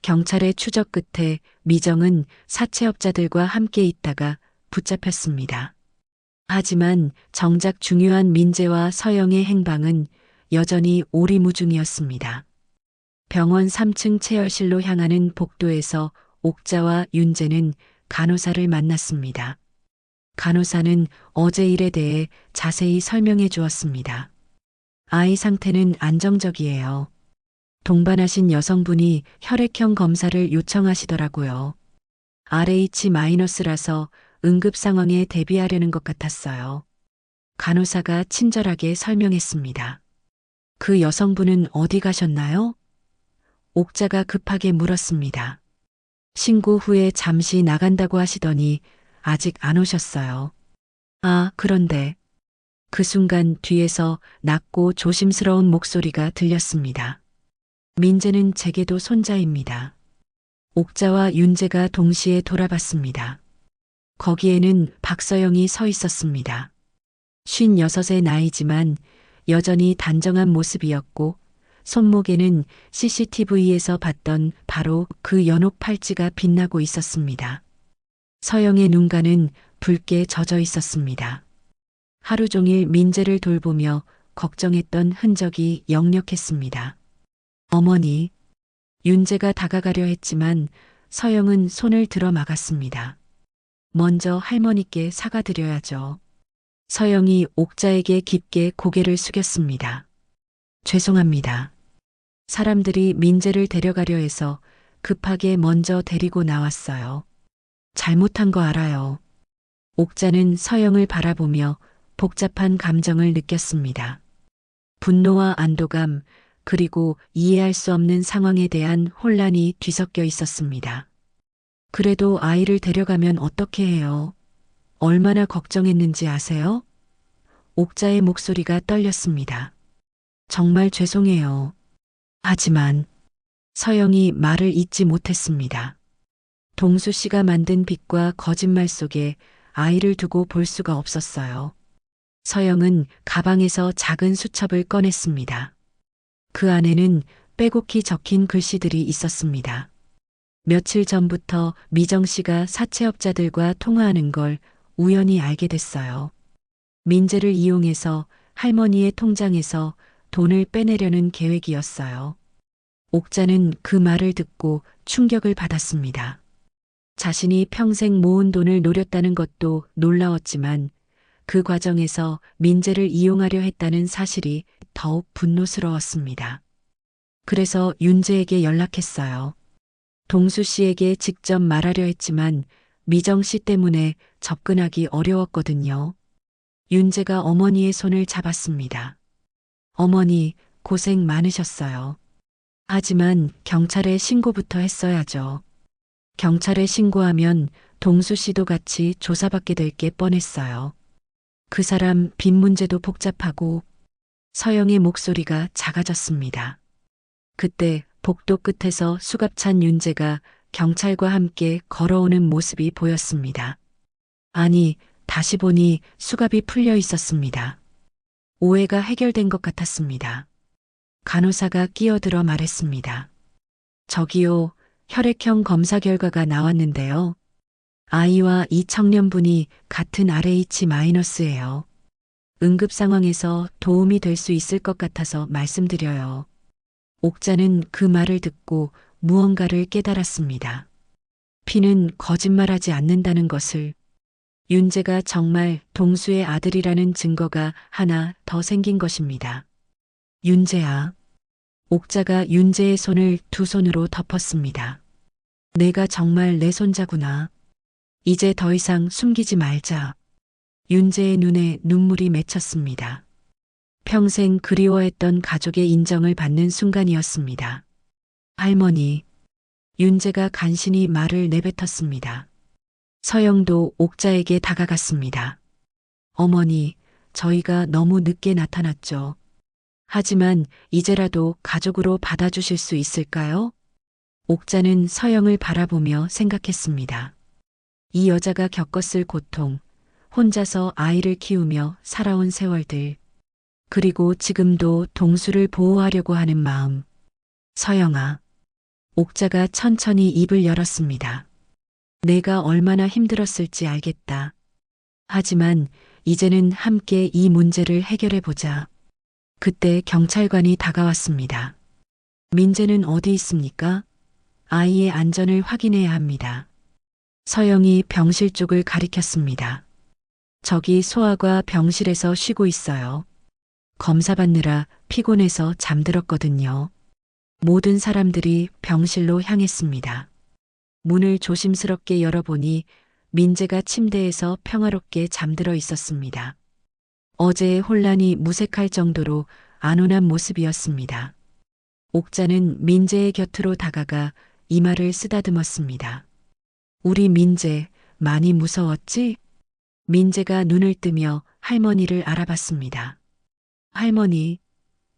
경찰의 추적 끝에 미정은 사채업자들과 함께 있다가 붙잡혔습니다. 하지만 정작 중요한 민재와 서영의 행방은 여전히 오리무중이었습니다. 병원 3층 체열실로 향하는 복도에서 옥자와 윤재는 간호사를 만났습니다. 간호사는 어제 일에 대해 자세히 설명해 주었습니다. 아이 상태는 안정적이에요. 동반하신 여성분이 혈액형 검사를 요청하시더라고요. RH-라서 응급 상황에 대비하려는 것 같았어요. 간호사가 친절하게 설명했습니다. 그 여성분은 어디 가셨나요? 옥자가 급하게 물었습니다. 신고 후에 잠시 나간다고 하시더니 아직 안 오셨어요. 아, 그런데 그 순간 뒤에서 낮고 조심스러운 목소리가 들렸습니다. 민재는 제게도 손자입니다. 옥자와 윤재가 동시에 돌아봤습니다. 거기에는 박서영이 서 있었습니다. 56의 나이지만 여전히 단정한 모습이었고 손목에는 CCTV에서 봤던 바로 그 연옥 팔찌가 빛나고 있었습니다. 서영의 눈가는 붉게 젖어 있었습니다. 하루 종일 민재를 돌보며 걱정했던 흔적이 역력했습니다. 어머니, 윤재가 다가가려 했지만 서영은 손을 들어 막았습니다. 먼저 할머니께 사과드려야죠. 서영이 옥자에게 깊게 고개를 숙였습니다. 죄송합니다. 사람들이 민재를 데려가려 해서 급하게 먼저 데리고 나왔어요. 잘못한 거 알아요. 옥자는 서영을 바라보며 복잡한 감정을 느꼈습니다. 분노와 안도감, 그리고 이해할 수 없는 상황에 대한 혼란이 뒤섞여 있었습니다. 그래도 아이를 데려가면 어떻게 해요? 얼마나 걱정했는지 아세요? 옥자의 목소리가 떨렸습니다. 정말 죄송해요. 하지만 서영이 말을 잇지 못했습니다. 동수 씨가 만든 빚과 거짓말 속에 아이를 두고 볼 수가 없었어요. 서영은 가방에서 작은 수첩을 꺼냈습니다. 그 안에는 빼곡히 적힌 글씨들이 있었습니다. 며칠 전부터 미정 씨가 사채업자들과 통화하는 걸 우연히 알게 됐어요. 민재를 이용해서 할머니의 통장에서 돈을 빼내려는 계획이었어요. 옥자는 그 말을 듣고 충격을 받았습니다. 자신이 평생 모은 돈을 노렸다는 것도 놀라웠지만 그 과정에서 민재를 이용하려 했다는 사실이 더욱 분노스러웠습니다. 그래서 윤재에게 연락했어요. 동수 씨에게 직접 말하려 했지만 미정 씨 때문에 접근하기 어려웠거든요. 윤재가 어머니의 손을 잡았습니다. 어머니, 고생 많으셨어요. 하지만 경찰에 신고부터 했어야죠. 경찰에 신고하면 동수 씨도 같이 조사받게 될 게 뻔했어요. 그 사람 빚 문제도 복잡하고. 서영의 목소리가 작아졌습니다. 그때 복도 끝에서 수갑찬 윤재가 경찰과 함께 걸어오는 모습이 보였습니다. 아니, 다시 보니 수갑이 풀려 있었습니다. 오해가 해결된 것 같았습니다. 간호사가 끼어들어 말했습니다. 저기요, 혈액형 검사 결과가 나왔는데요. 아이와 이 청년분이 같은 RH-예요. 응급 상황에서 도움이 될 수 있을 것 같아서 말씀드려요. 옥자는 그 말을 듣고 무언가를 깨달았습니다. 피는 거짓말하지 않는다는 것을. 윤재가 정말 동수의 아들이라는 증거가 하나 더 생긴 것입니다. 윤재야. 옥자가 윤재의 손을 두 손으로 덮었습니다. 내가 정말 내 손자구나. 이제 더 이상 숨기지 말자. 윤재의 눈에 눈물이 맺혔습니다. 평생 그리워했던 가족의 인정을 받는 순간이었습니다. 할머니, 윤재가 간신히 말을 내뱉었습니다. 서영도 옥자에게 다가갔습니다. 어머니, 저희가 너무 늦게 나타났죠. 하지만 이제라도 가족으로 받아주실 수 있을까요? 옥자는 서영을 바라보며 생각했습니다. 이 여자가 겪었을 고통, 혼자서 아이를 키우며 살아온 세월들, 그리고 지금도 동수를 보호하려고 하는 마음. 서영아. 옥자가 천천히 입을 열었습니다. 내가 얼마나 힘들었을지 알겠다. 하지만 이제는 함께 이 문제를 해결해 보자. 그때 경찰관이 다가왔습니다. 민재는 어디 있습니까? 아이의 안전을 확인해야 합니다. 서영이 병실 쪽을 가리켰습니다. 저기 소아과 병실에서 쉬고 있어요. 검사 받느라 피곤해서 잠들었거든요. 모든 사람들이 병실로 향했습니다. 문을 조심스럽게 열어보니 민재가 침대에서 평화롭게 잠들어 있었습니다. 어제의 혼란이 무색할 정도로 안온한 모습이었습니다. 옥자는 민재의 곁으로 다가가 이마를 쓰다듬었습니다. 우리 민재 많이 무서웠지? 민재가 눈을 뜨며 할머니를 알아봤습니다. 할머니,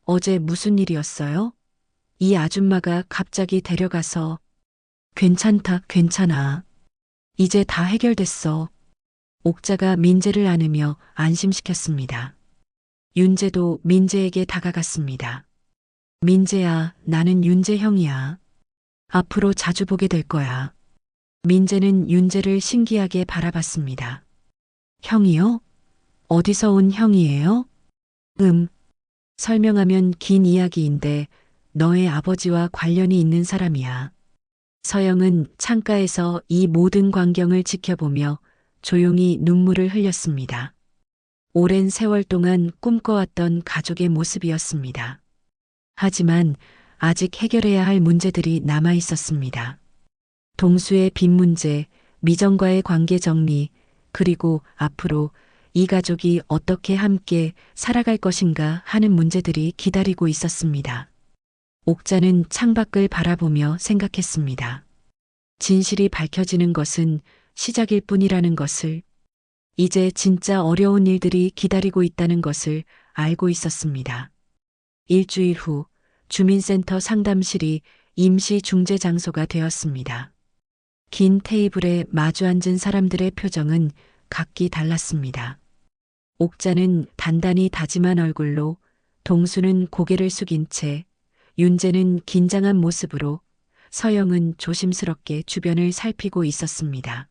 어제 무슨 일이었어요? 이 아줌마가 갑자기 데려가서. 괜찮다, 괜찮아. 이제 다 해결됐어. 옥자가 민재를 안으며 안심시켰습니다. 윤재도 민재에게 다가갔습니다. 민재야, 나는 윤재 형이야. 앞으로 자주 보게 될 거야. 민재는 윤재를 신기하게 바라봤습니다. 형이요? 어디서 온 형이에요? 설명하면 긴 이야기인데 너의 아버지와 관련이 있는 사람이야. 서영은 창가에서 이 모든 광경을 지켜보며 조용히 눈물을 흘렸습니다. 오랜 세월 동안 꿈꿔왔던 가족의 모습이었습니다. 하지만 아직 해결해야 할 문제들이 남아 있었습니다. 동수의 빚 문제, 미정과의 관계 정리, 그리고 앞으로 이 가족이 어떻게 함께 살아갈 것인가 하는 문제들이 기다리고 있었습니다. 옥자는 창밖을 바라보며 생각했습니다. 진실이 밝혀지는 것은 시작일 뿐이라는 것을, 이제 진짜 어려운 일들이 기다리고 있다는 것을 알고 있었습니다. 일주일 후 주민센터 상담실이 임시 중재 장소가 되었습니다. 긴 테이블에 마주 앉은 사람들의 표정은 각기 달랐습니다. 옥자는 단단히 다짐한 얼굴로, 동수는 고개를 숙인 채, 윤재는 긴장한 모습으로, 서영은 조심스럽게 주변을 살피고 있었습니다.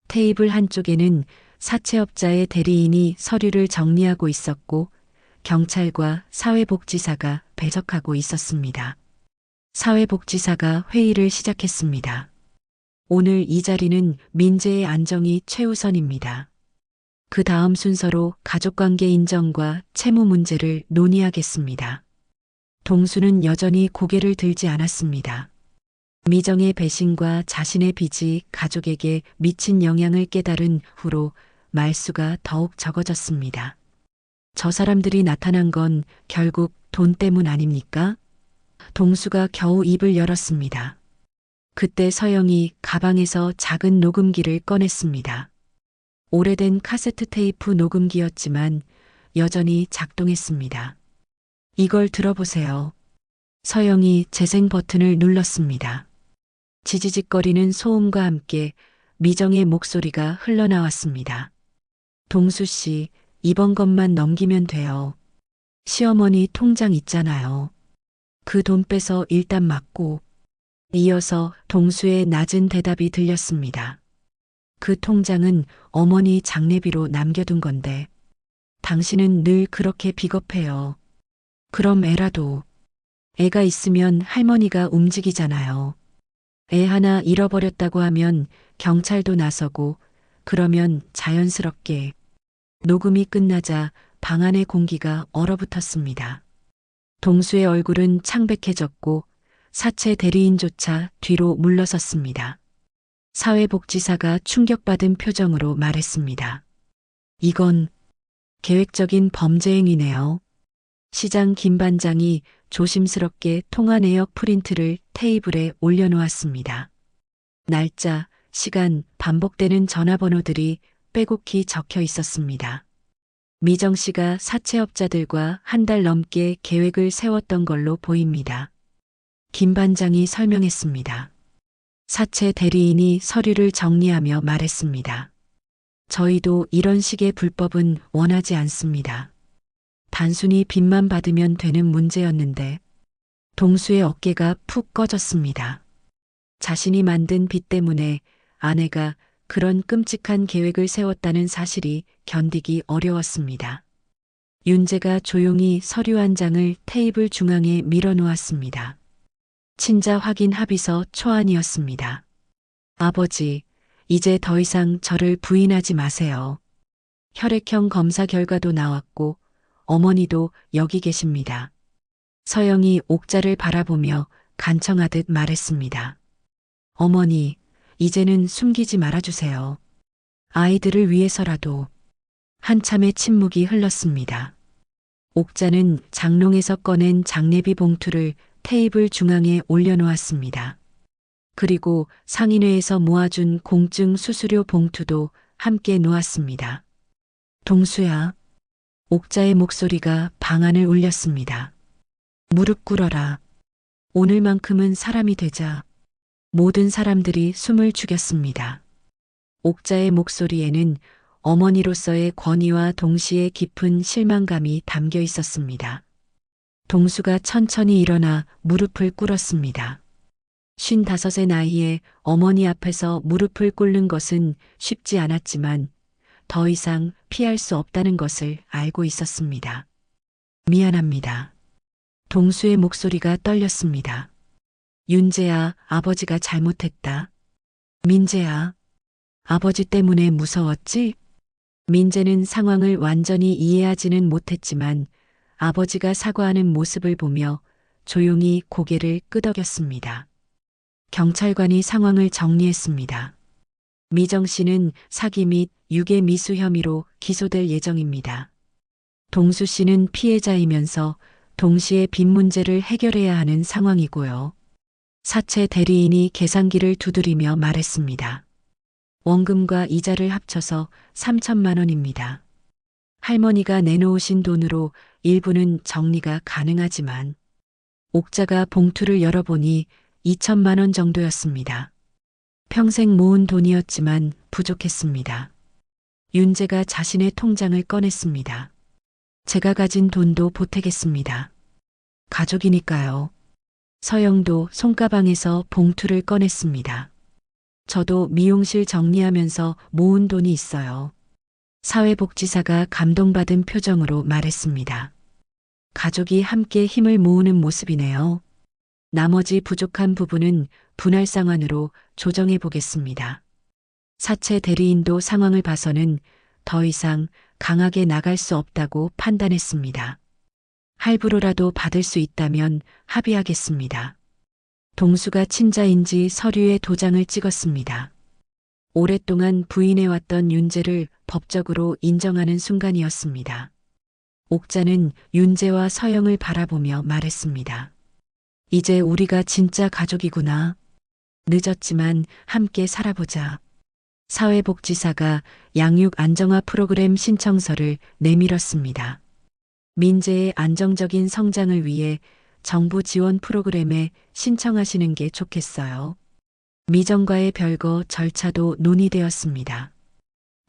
테이블 한쪽에는 사채업자의 대리인이 서류를 정리하고 있었고, 경찰과 사회복지사가 배석하고 있었습니다. 사회복지사가 회의를 시작했습니다. 오늘 이 자리는 민재의 안정이 최우선입니다. 그 다음 순서로 가족관계 인정과 채무 문제를 논의하겠습니다. 동수는 여전히 고개를 들지 않았습니다. 미정의 배신과 자신의 빚이 가족에게 미친 영향을 깨달은 후로 말수가 더욱 적어졌습니다. 저 사람들이 나타난 건 결국 돈 때문 아닙니까? 동수가 겨우 입을 열었습니다. 그때 서영이 가방에서 작은 녹음기를 꺼냈습니다. 오래된 카세트 테이프 녹음기였지만 여전히 작동했습니다. 이걸 들어보세요. 서영이 재생 버튼을 눌렀습니다. 지지직거리는 소음과 함께 미정의 목소리가 흘러나왔습니다. 동수 씨, 이번 것만 넘기면 돼요. 시어머니 통장 있잖아요. 그 돈 빼서 일단 맞고. 이어서 동수의 낮은 대답이 들렸습니다. 그 통장은 어머니 장례비로 남겨둔 건데 당신은 늘 그렇게 비겁해요. 그럼 애라도. 애가 있으면 할머니가 움직이잖아요. 애 하나 잃어버렸다고 하면 경찰도 나서고 그러면 자연스럽게. 녹음이 끝나자 방 안의 공기가 얼어붙었습니다. 동수의 얼굴은 창백해졌고 사채 대리인조차 뒤로 물러섰습니다. 사회복지사가 충격받은 표정으로 말했습니다. 이건 계획적인 범죄 행위네요. 시장 김 반장이 조심스럽게 통화 내역 프린트를 테이블에 올려놓았습니다. 날짜, 시간, 반복되는 전화번호들이 빼곡히 적혀 있었습니다. 미정 씨가 사채업자들과 한 달 넘게 계획을 세웠던 걸로 보입니다. 김 반장이 설명했습니다. 사채 대리인이 서류를 정리하며 말했습니다. 저희도 이런 식의 불법은 원하지 않습니다. 단순히 빚만 받으면 되는 문제였는데 동수의 어깨가 푹 꺼졌습니다. 자신이 만든 빚 때문에 아내가 그런 끔찍한 계획을 세웠다는 사실이 견디기 어려웠습니다. 윤재가 조용히 서류 한 장을 테이블 중앙에 밀어놓았습니다. 친자 확인 합의서 초안이었습니다. 아버지, 이제 더 이상 저를 부인하지 마세요. 혈액형 검사 결과도 나왔고 어머니도 여기 계십니다. 서영이 옥자를 바라보며 간청하듯 말했습니다. 어머니, 이제는 숨기지 말아주세요. 아이들을 위해서라도. 한참의 침묵이 흘렀습니다. 옥자는 장롱에서 꺼낸 장례비 봉투를 테이블 중앙에 올려놓았습니다. 그리고 상인회에서 모아준 공증 수수료 봉투도 함께 놓았습니다. 동수야. 옥자의 목소리가 방 안을 울렸습니다. 무릎 꿇어라. 오늘만큼은 사람이 되자. 모든 사람들이 숨을 죽였습니다. 옥자의 목소리에는 어머니로서의 권위와 동시에 깊은 실망감이 담겨 있었습니다. 동수가 천천히 일어나 무릎을 꿇었습니다. 55의 나이에 어머니 앞에서 무릎을 꿇는 것은 쉽지 않았지만 더 이상 피할 수 없다는 것을 알고 있었습니다. 미안합니다. 동수의 목소리가 떨렸습니다. 윤재야, 아버지가 잘못했다. 민재야, 아버지 때문에 무서웠지? 민재는 상황을 완전히 이해하지는 못했지만 아버지가 사과하는 모습을 보며 조용히 고개를 끄덕였습니다. 경찰관이 상황을 정리했습니다. 미정 씨는 사기 및 유괴 미수 혐의로 기소될 예정입니다. 동수 씨는 피해자이면서 동시에 빚 문제를 해결해야 하는 상황이고요. 사채 대리인이 계산기를 두드리며 말했습니다. 원금과 이자를 합쳐서 3천만 원입니다. 할머니가 내놓으신 돈으로 일부는 정리가 가능하지만 옥자가 봉투를 열어보니 2천만 원 정도였습니다. 평생 모은 돈이었지만 부족했습니다. 윤재가 자신의 통장을 꺼냈습니다. 제가 가진 돈도 보태겠습니다. 가족이니까요. 서영도 손가방에서 봉투를 꺼냈습니다. 저도 미용실 정리하면서 모은 돈이 있어요. 사회복지사가 감동받은 표정으로 말했습니다. 가족이 함께 힘을 모으는 모습이네요. 나머지 부족한 부분은 분할 상환으로 조정해 보겠습니다. 사채 대리인도 상황을 봐서는 더 이상 강하게 나갈 수 없다고 판단했습니다. 할부로라도 받을 수 있다면 합의하겠습니다. 동수가 친자인지 서류에 도장을 찍었습니다. 오랫동안 부인해왔던 윤재를 법적으로 인정하는 순간이었습니다. 옥자는 윤재와 서영을 바라보며 말했습니다. 이제 우리가 진짜 가족이구나. 늦었지만 함께 살아보자. 사회복지사가 양육 안정화 프로그램 신청서를 내밀었습니다. 민재의 안정적인 성장을 위해 정부 지원 프로그램에 신청하시는 게 좋겠어요. 미정과의 별거 절차도 논의되었습니다.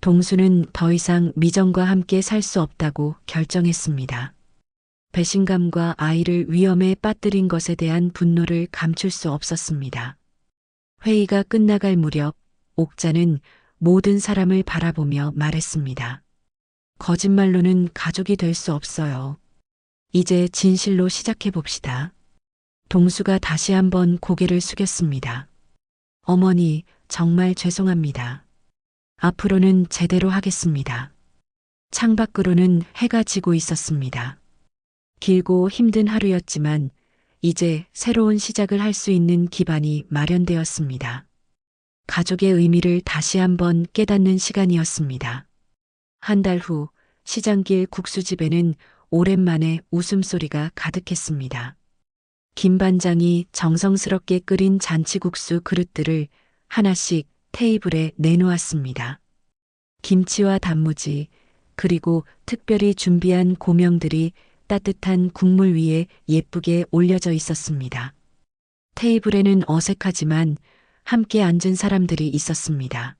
동수는 더 이상 미정과 함께 살 수 없다고 결정했습니다. 배신감과 아이를 위험에 빠뜨린 것에 대한 분노를 감출 수 없었습니다. 회의가 끝나갈 무렵 옥자는 모든 사람을 바라보며 말했습니다. 거짓말로는 가족이 될 수 없어요. 이제 진실로 시작해 봅시다. 동수가 다시 한번 고개를 숙였습니다. 어머니, 정말 죄송합니다. 앞으로는 제대로 하겠습니다. 창밖으로는 해가 지고 있었습니다. 길고 힘든 하루였지만 이제 새로운 시작을 할 수 있는 기반이 마련되었습니다. 가족의 의미를 다시 한번 깨닫는 시간이었습니다. 한 달 후 시장길 국수집에는 오랜만에 웃음소리가 가득했습니다. 김 반장이 정성스럽게 끓인 잔치국수 그릇들을 하나씩 테이블에 내놓았습니다. 김치와 단무지, 그리고 특별히 준비한 고명들이 따뜻한 국물 위에 예쁘게 올려져 있었습니다. 테이블에는 어색하지만 함께 앉은 사람들이 있었습니다.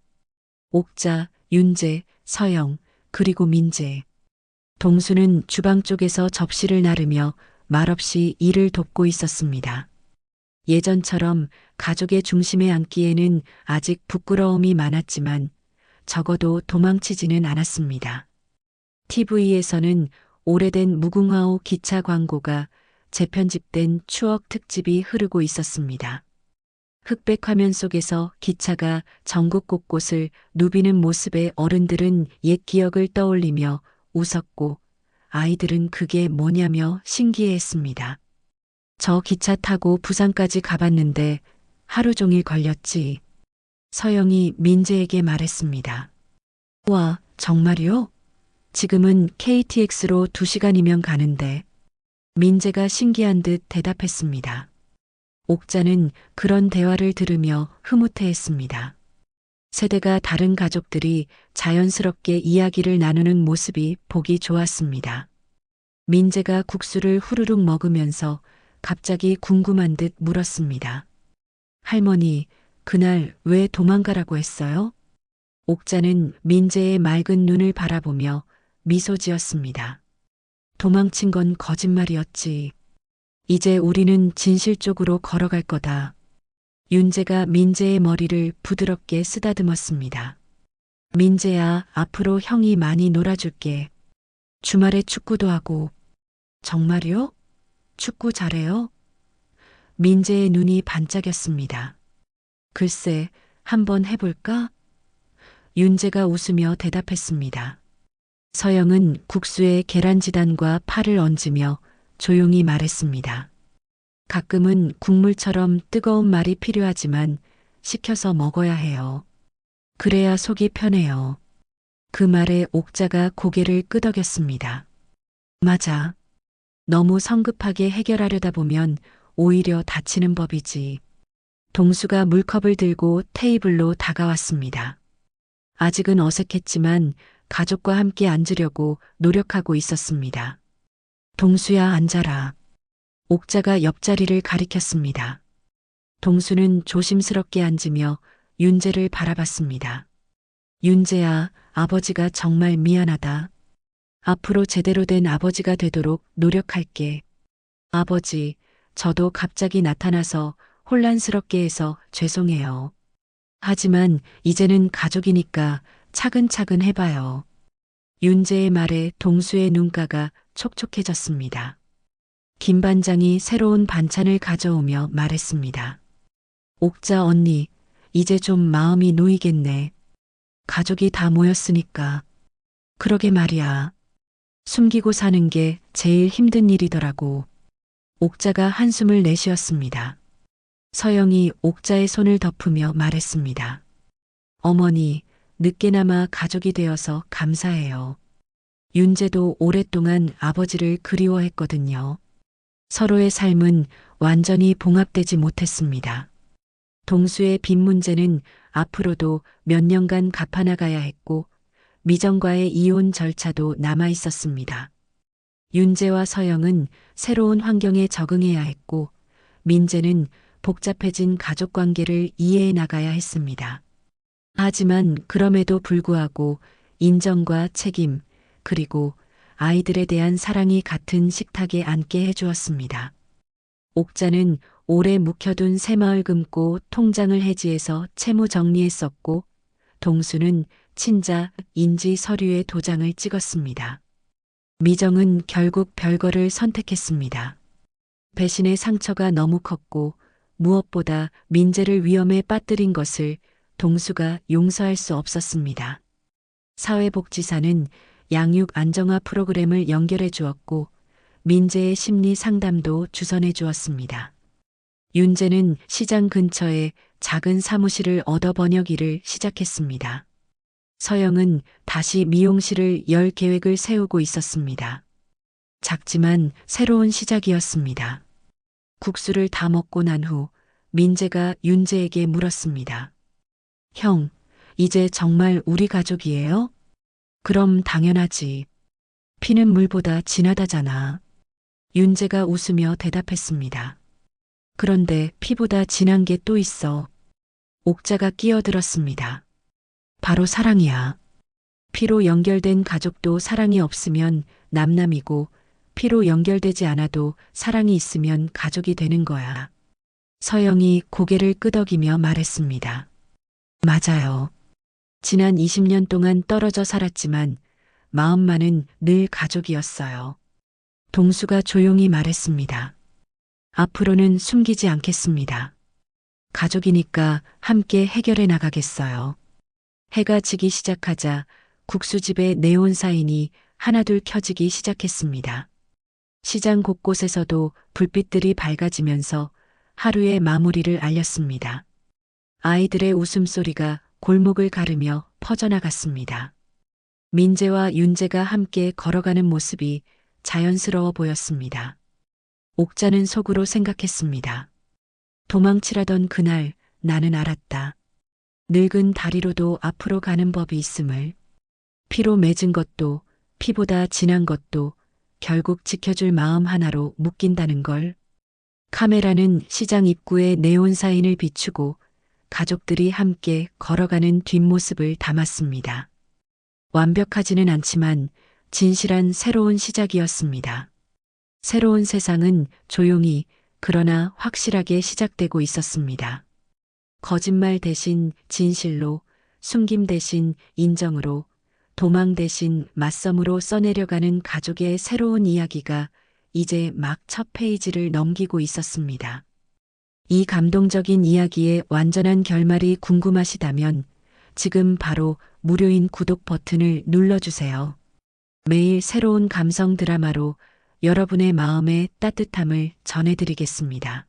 옥자, 윤재, 서영, 그리고 민재. 동수는 주방 쪽에서 접시를 나르며 말없이 일을 돕고 있었습니다. 예전처럼 가족의 중심에 앉기에는 아직 부끄러움이 많았지만 적어도 도망치지는 않았습니다. TV에서는 오래된 무궁화호 기차 광고가 재편집된 추억 특집이 흐르고 있었습니다. 흑백 화면 속에서 기차가 전국 곳곳을 누비는 모습에 어른들은 옛 기억을 떠올리며 웃었고 아이들은 그게 뭐냐며 신기해했습니다. 저 기차 타고 부산까지 가봤는데 하루 종일 걸렸지. 서영이 민재에게 말했습니다. 와, 정말요? 지금은 KTX로 2시간이면 가는데. 민재가 신기한 듯 대답했습니다. 옥자는 그런 대화를 들으며 흐뭇해했습니다. 세대가 다른 가족들이 자연스럽게 이야기를 나누는 모습이 보기 좋았습니다. 민재가 국수를 후루룩 먹으면서 갑자기 궁금한 듯 물었습니다. 할머니, 그날 왜 도망가라고 했어요? 옥자는 민재의 맑은 눈을 바라보며 미소 지었습니다. 도망친 건 거짓말이었지. 이제 우리는 진실 쪽으로 걸어갈 거다. 윤재가 민재의 머리를 부드럽게 쓰다듬었습니다. 민재야, 앞으로 형이 많이 놀아줄게. 주말에 축구도 하고. 정말요? 축구 잘해요? 민재의 눈이 반짝였습니다. 글쎄, 한번 해볼까? 윤재가 웃으며 대답했습니다. 서영은 국수에 계란지단과 파를 얹으며 조용히 말했습니다. 가끔은 국물처럼 뜨거운 말이 필요하지만 식혀서 먹어야 해요. 그래야 속이 편해요. 그 말에 옥자가 고개를 끄덕였습니다. 맞아. 너무 성급하게 해결하려다 보면 오히려 다치는 법이지. 동수가 물컵을 들고 테이블로 다가왔습니다. 아직은 어색했지만 가족과 함께 앉으려고 노력하고 있었습니다. 동수야, 앉아라. 옥자가 옆자리를 가리켰습니다. 동수는 조심스럽게 앉으며 윤재를 바라봤습니다. 윤재야, 아버지가 정말 미안하다. 앞으로 제대로 된 아버지가 되도록 노력할게. 아버지, 저도 갑자기 나타나서 혼란스럽게 해서 죄송해요. 하지만 이제는 가족이니까 차근차근 해봐요. 윤재의 말에 동수의 눈가가 촉촉해졌습니다. 김 반장이 새로운 반찬을 가져오며 말했습니다. 옥자 언니, 이제 좀 마음이 놓이겠네. 가족이 다 모였으니까. 그러게 말이야. 숨기고 사는 게 제일 힘든 일이더라고. 옥자가 한숨을 내쉬었습니다. 서영이 옥자의 손을 덮으며 말했습니다. 어머니, 늦게나마 가족이 되어서 감사해요. 윤재도 오랫동안 아버지를 그리워했거든요. 서로의 삶은 완전히 봉합되지 못했습니다. 동수의 빚 문제는 앞으로도 몇 년간 갚아나가야 했고, 미정과의 이혼 절차도 남아 있었습니다. 윤재와 서영은 새로운 환경에 적응해야 했고, 민재는 복잡해진 가족 관계를 이해해 나가야 했습니다. 하지만 그럼에도 불구하고 인정과 책임, 그리고 아이들에 대한 사랑이 같은 식탁에 앉게 해주었습니다. 옥자는 오래 묵혀둔 새마을 금고 통장을 해지해서 채무 정리했었고, 동수는 친자 인지 서류에 도장을 찍었습니다. 미정은 결국 별거를 선택했습니다. 배신의 상처가 너무 컸고, 무엇보다 민재를 위험에 빠뜨린 것을 동수가 용서할 수 없었습니다. 사회복지사는 양육 안정화 프로그램을 연결해 주었고, 민재의 심리 상담도 주선해 주었습니다. 윤재는 시장 근처에 작은 사무실을 얻어 번역 일을 시작했습니다. 서영은 다시 미용실을 열 계획을 세우고 있었습니다. 작지만 새로운 시작이었습니다. 국수를 다 먹고 난 후 민재가 윤재에게 물었습니다. 형, 이제 정말 우리 가족이에요? 그럼 당연하지. 피는 물보다 진하다잖아. 윤재가 웃으며 대답했습니다. 그런데 피보다 진한 게 또 있어. 옥자가 끼어들었습니다. 바로 사랑이야. 피로 연결된 가족도 사랑이 없으면 남남이고, 피로 연결되지 않아도 사랑이 있으면 가족이 되는 거야. 서영이 고개를 끄덕이며 말했습니다. 맞아요. 지난 20년 동안 떨어져 살았지만 마음만은 늘 가족이었어요. 동수가 조용히 말했습니다. 앞으로는 숨기지 않겠습니다. 가족이니까 함께 해결해 나가겠어요. 해가 지기 시작하자 국수집의 네온 사인이 하나둘 켜지기 시작했습니다. 시장 곳곳에서도 불빛들이 밝아지면서 하루의 마무리를 알렸습니다. 아이들의 웃음소리가 골목을 가르며 퍼져나갔습니다. 민재와 윤재가 함께 걸어가는 모습이 자연스러워 보였습니다. 옥자는 속으로 생각했습니다. 도망치라던 그날 나는 알았다. 늙은 다리로도 앞으로 가는 법이 있음을. 피로 맺은 것도 피보다 진한 것도 결국 지켜줄 마음 하나로 묶인다는 걸. 카메라는 시장 입구의 네온 사인을 비추고 가족들이 함께 걸어가는 뒷모습을 담았습니다. 완벽하지는 않지만 진실한 새로운 시작이었습니다. 새로운 세상은 조용히 그러나 확실하게 시작되고 있었습니다. 거짓말 대신 진실로, 숨김 대신 인정으로, 도망 대신 맞섬으로 써내려가는 가족의 새로운 이야기가 이제 막 첫 페이지를 넘기고 있었습니다. 이 감동적인 이야기의 완전한 결말이 궁금하시다면 지금 바로 무료인 구독 버튼을 눌러주세요. 매일 새로운 감성 드라마로 여러분의 마음의 따뜻함을 전해드리겠습니다.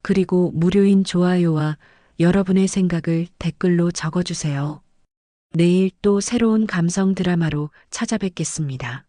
그리고 무료인 좋아요와 여러분의 생각을 댓글로 적어주세요. 내일 또 새로운 감성 드라마로 찾아뵙겠습니다.